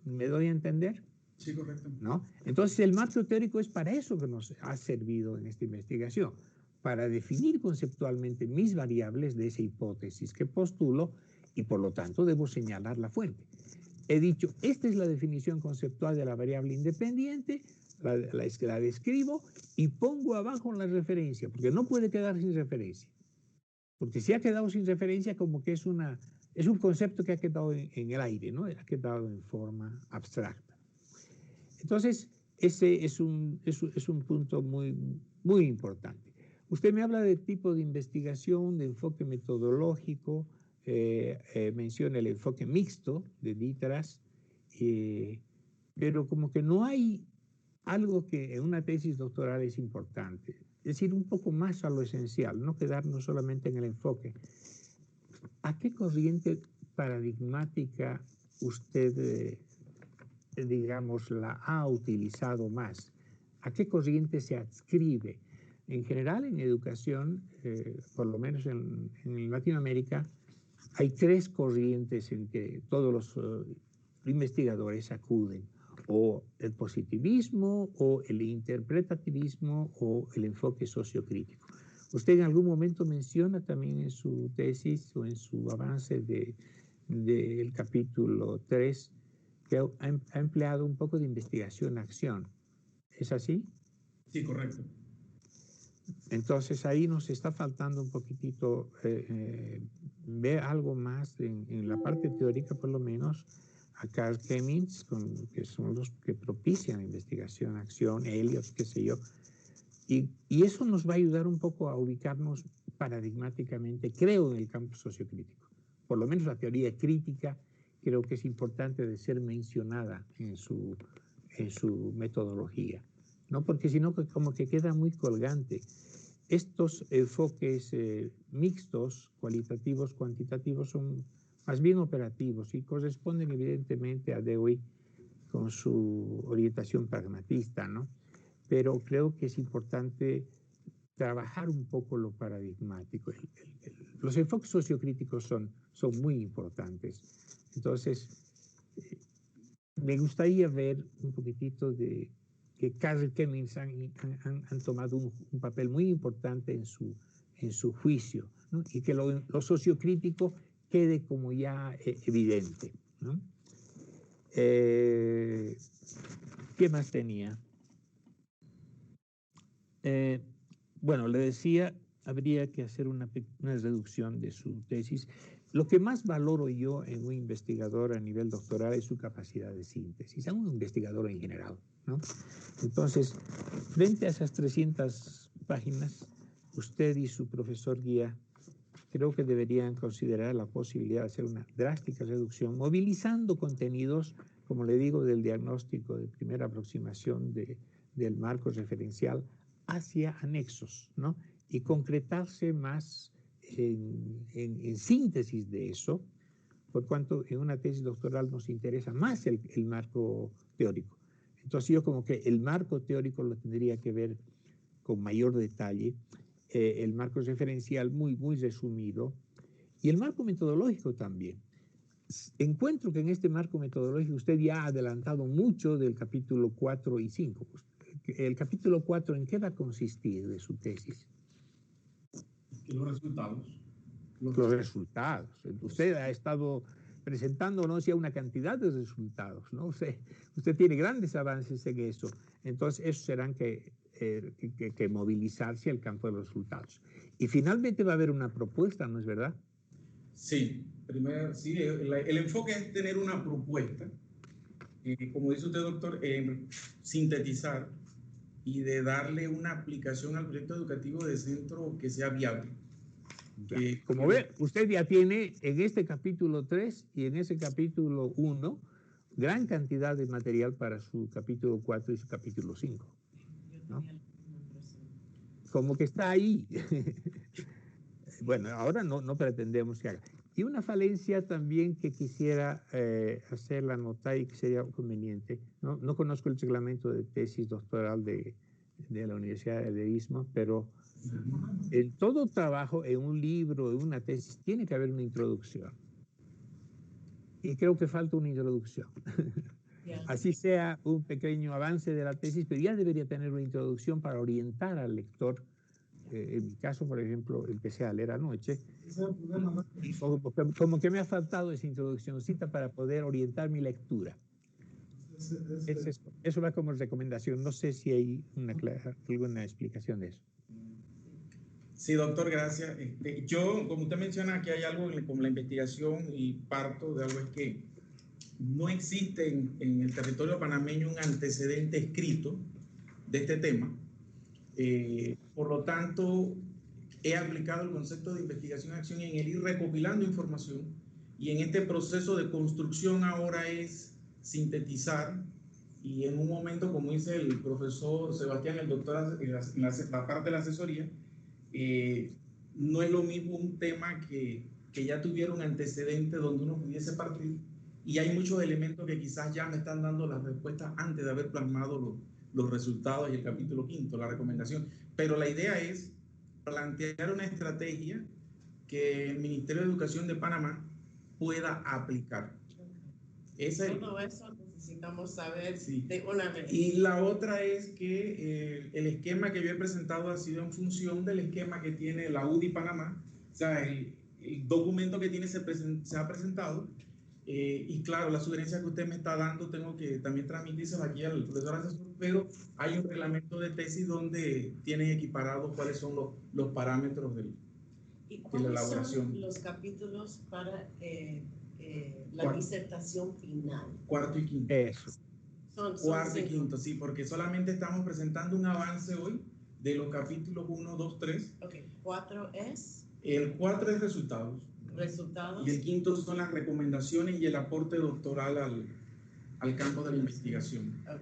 ¿Me doy a entender? Sí, correcto. ¿No? Entonces el marco teórico es para eso que nos ha servido en esta investigación, para definir conceptualmente mis variables de esa hipótesis que postulo y por lo tanto debo señalar la fuente. He dicho, esta es la definición conceptual de la variable independiente, la describo y pongo abajo la referencia, porque no puede quedar sin referencia. Porque si ha quedado sin referencia, como que es un concepto que ha quedado en el aire, ¿no? Ha quedado en forma abstracta. Entonces, ese es un punto muy, muy importante. Usted me habla de tipo de investigación, de enfoque metodológico, menciona el enfoque mixto de DITRAS, pero como que no hay algo que en una tesis doctoral es importante. Es decir, un poco más a lo esencial, no quedarnos solamente en el enfoque. ¿A qué corriente paradigmática usted, digamos, la ha utilizado más? ¿A qué corriente se adscribe? En general, en educación, por lo menos en Latinoamérica, hay 3 corrientes en que todos los investigadores acuden. o el positivismo, o el interpretativismo, o el enfoque sociocrítico. Usted en algún momento menciona también en su tesis o en su avance del capítulo 3 que ha empleado un poco de investigación-acción. ¿Es así? Sí, correcto. Entonces ahí nos está faltando un poquitito ver algo más en la parte teórica, por lo menos, a Carl Hemmings, que son los que propician investigación, acción, Eliot, qué sé yo. Y eso nos va a ayudar un poco a ubicarnos paradigmáticamente, creo, en el campo sociocrítico. Por lo menos la teoría crítica creo que es importante de ser mencionada en su metodología, ¿no? Porque si no, como que queda muy colgante. Estos enfoques mixtos, cualitativos, cuantitativos, son más bien operativos y corresponden evidentemente a Dewey con su orientación pragmatista, ¿no? Pero creo que es importante trabajar un poco lo paradigmático. Los enfoques sociocríticos son muy importantes. Entonces, me gustaría ver un poquitito de que Carl Hemmings han tomado un papel muy importante en su juicio, ¿no? Y que lo sociocrítico quede como ya evidente, ¿no? ¿Qué más tenía? Bueno, le decía, habría que hacer una reducción de su tesis. Lo que más valoro yo en un investigador a nivel doctoral es su capacidad de síntesis, a un investigador en general, ¿no? Entonces, frente a esas 300 páginas, usted y su profesor guía creo que deberían considerar la posibilidad de hacer una drástica reducción, movilizando contenidos, como le digo, del diagnóstico de primera aproximación del marco referencial hacia anexos, ¿no? Y concretarse más en síntesis de eso, por cuanto en una tesis doctoral nos interesa más el marco teórico. Entonces yo como que el marco teórico lo tendría que ver con mayor detalle, el marco referencial muy resumido, y el marco metodológico también. Encuentro que en este marco metodológico usted ya ha adelantado mucho del capítulo 4 y 5. El capítulo 4, ¿en qué va a consistir de su tesis? Los resultados. Los resultados. Usted ha estado presentándonos ya una cantidad de resultados, ¿no? Usted tiene grandes avances en eso. Entonces, esos serán que movilizarse al campo de los resultados. Y finalmente va a haber una propuesta, ¿no es verdad? Sí, primero, sí, el enfoque es tener una propuesta, como dice usted, doctor, sintetizar y de darle una aplicación al proyecto educativo de centro que sea viable. Como ve, usted ya tiene en este capítulo 3 y en ese capítulo 1 gran cantidad de material para su capítulo 4 y su capítulo 5, ¿no? Como que está ahí. Bueno, ahora no pretendemos que haga. Y una falencia también que quisiera hacerla notar y que sería conveniente, no conozco el reglamento de tesis doctoral de la Universidad de Istmo, pero en todo trabajo, en un libro, en una tesis, tiene que haber una introducción. Y creo que falta una introducción. Así sea un pequeño avance de la tesis, pero ya debería tener una introducción para orientar al lector. En mi caso, por ejemplo, empecé a leer anoche y como que me ha faltado esa introduccióncita para poder orientar mi lectura. Eso va como recomendación. No sé si hay alguna explicación de eso. Sí, doctor, gracias. Yo, como usted menciona, aquí hay algo como la investigación y parto de algo es que no existe en el territorio panameño un antecedente escrito de este tema. Por lo tanto, he aplicado el concepto de investigación-acción en el ir recopilando información y en este proceso de construcción ahora es sintetizar y en un momento, como dice el profesor Sebastián, el doctor, en la parte de la asesoría, no es lo mismo un tema que ya tuviera un antecedente donde uno pudiese partir y hay muchos elementos que quizás ya me están dando las respuestas antes de haber plasmado los resultados y el capítulo 5, la recomendación. Pero la idea es plantear una estrategia que el Ministerio de Educación de Panamá pueda aplicar. Todo eso necesitamos saber Sí. de una vez. Y la otra es que el esquema que yo he presentado ha sido en función del esquema que tiene la UDI Panamá. O sea, el documento que tiene se ha presentado. Y claro, la sugerencia que usted me está dando tengo que también transmitírsela aquí al profesor asesor, pero hay un reglamento de tesis donde tienen equiparados cuáles son los parámetros ¿Y de la cuáles elaboración. son los capítulos para la Cuarto. disertación final? Cuarto y quinto. Eso. Son Cuarto y cinco. quinto, sí, porque solamente estamos presentando un avance hoy de los capítulos 1, 2, 3. Ok, 4 es El 4 es resultados. resultados. Y el quinto son las recomendaciones y el aporte doctoral al campo de la investigación. Ok.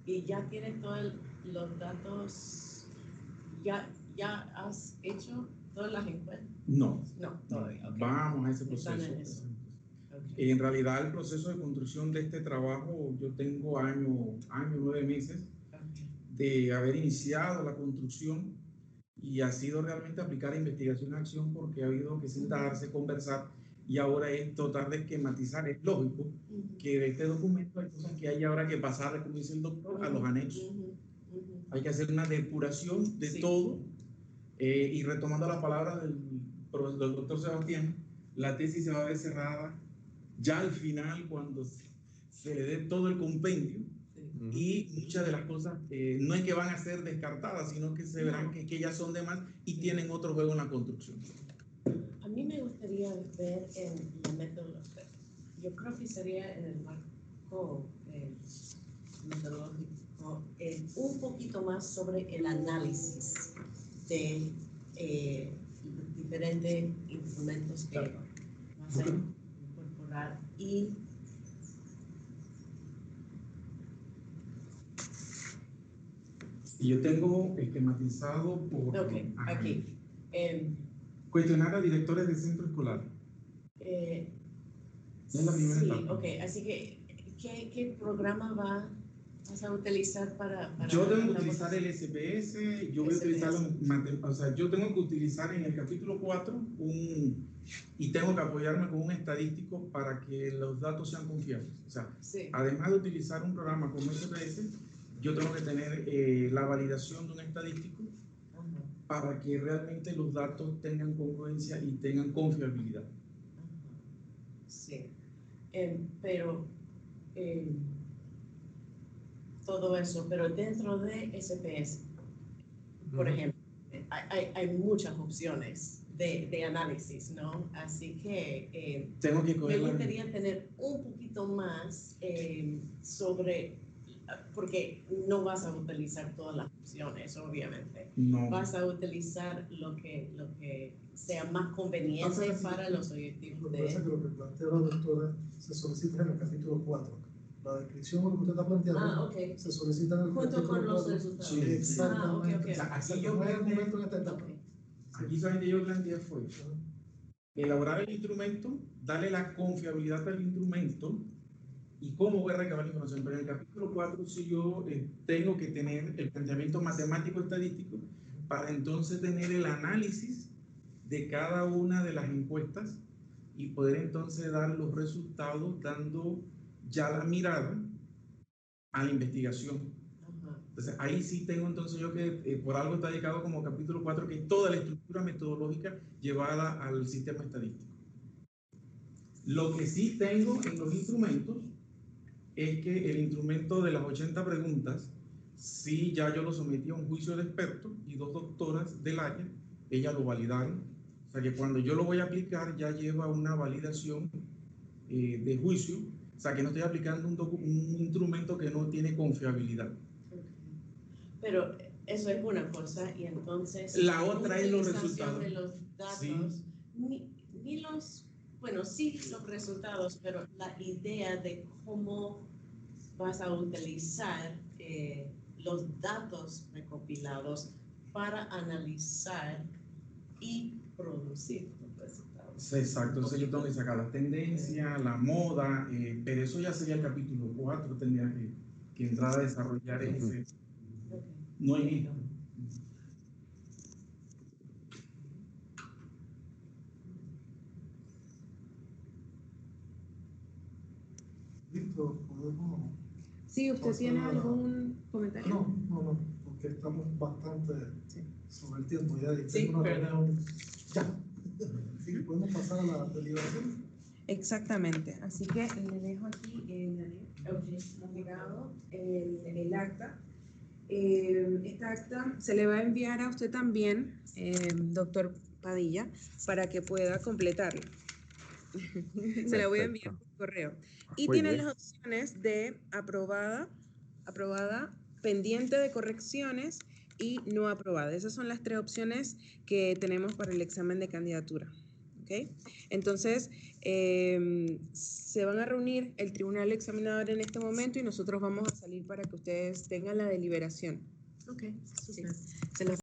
Y ya tienes todos los datos, ya has hecho todas las encuestas. No. No, todavía. Okay. Vamos a ese proceso. Están en eso. Okay. En realidad, el proceso de construcción de este trabajo, yo tengo año 9 meses de haber iniciado la construcción y ha sido realmente aplicar investigación a acción porque ha habido que sentarse, conversar y ahora es tratar de esquematizar. Es lógico que de este documento hay cosas que hay ahora que pasar, como dice el doctor, a los anexos. Hay que hacer una depuración de todo y retomando la palabra del doctor Sebastián, la tesis se va a ver cerrada ya al final cuando se le dé todo el compendio. Y muchas de las cosas no es que van a ser descartadas, sino que se verán que ya son de más y tienen otro juego en la construcción. A mí me gustaría ver en la metodología, yo creo que sería en el marco metodológico, un poquito más sobre el análisis de los diferentes instrumentos que vas a incorporar y Y yo tengo esquematizado por... aquí. Cuestionar a directores de centro escolar. Es la primera etapa. Ok, así que, ¿qué programa vas a utilizar para yo tengo que utilizar el SPS, yo voy a utilizar yo tengo que utilizar en el capítulo 4 y tengo que apoyarme con un estadístico para que los datos sean confiables. O sea, además de utilizar un programa como SPS, yo tengo que tener la validación de un estadístico para que realmente los datos tengan congruencia y tengan confiabilidad. Sí, pero todo eso, pero dentro de SPS, por ejemplo, hay muchas opciones de análisis, ¿no? Así que tengo que me gustaría tener un poquito más sobre, porque no vas a utilizar todas las opciones, obviamente. No. Vas a utilizar lo que sea más conveniente para los objetivos. Lo que pasa es que lo que plantea la doctora se solicita en el capítulo 4. La descripción que usted está planteando se solicita en el junto con los resultados. Sí, exactamente. O sea, aquí yo voy a argumento en esta etapa. Aquí solamente yo planteé fue elaborar el instrumento, darle la confiabilidad al instrumento y cómo voy a recabar la información. Pero en el capítulo 4 sí yo tengo que tener el planteamiento matemático estadístico para entonces tener el análisis de cada una de las encuestas y poder entonces dar los resultados dando ya la mirada a la investigación. Entonces ahí sí tengo entonces yo que por algo está dedicado como capítulo 4, que es toda la estructura metodológica llevada al sistema estadístico. Lo que sí tengo en los instrumentos es que el instrumento de las 80 preguntas, sí ya yo lo sometí a un juicio de expertos y 2 doctoras del área, ellas lo validaron. O sea que cuando yo lo voy a aplicar ya lleva una validación de juicio. O sea, que no estoy aplicando un instrumento que no tiene confiabilidad. Pero eso es una cosa, y entonces... La otra es los resultados. De los datos, sí. ni los... Bueno, sí los resultados, pero la idea de cómo vas a utilizar los datos recopilados para analizar y producir los resultados. Exacto, entonces yo tengo que sacar la tendencia, la moda, pero eso ya sería el capítulo 4, tendría que entrar a desarrollar ese. No hay. pero podemos... Sí, ¿usted tiene algún comentario? No, porque estamos bastante sobre el tiempo ya. Y Sí, tengo una perdón. reunión ya. Sí, podemos pasar a la deliberación. Exactamente, así que le dejo aquí el acta. Esta acta se le va a enviar a usted también, doctor Padilla, para que pueda completarla. Se la voy a enviar por correo. Y Muy tiene bien. las opciones de aprobada, pendiente de correcciones y no aprobada. Esas son las 3 opciones que tenemos para el examen de candidatura. ¿Okay? Entonces, se van a reunir el tribunal examinador en este momento y nosotros vamos a salir para que ustedes tengan la deliberación. Ok, Sí. se los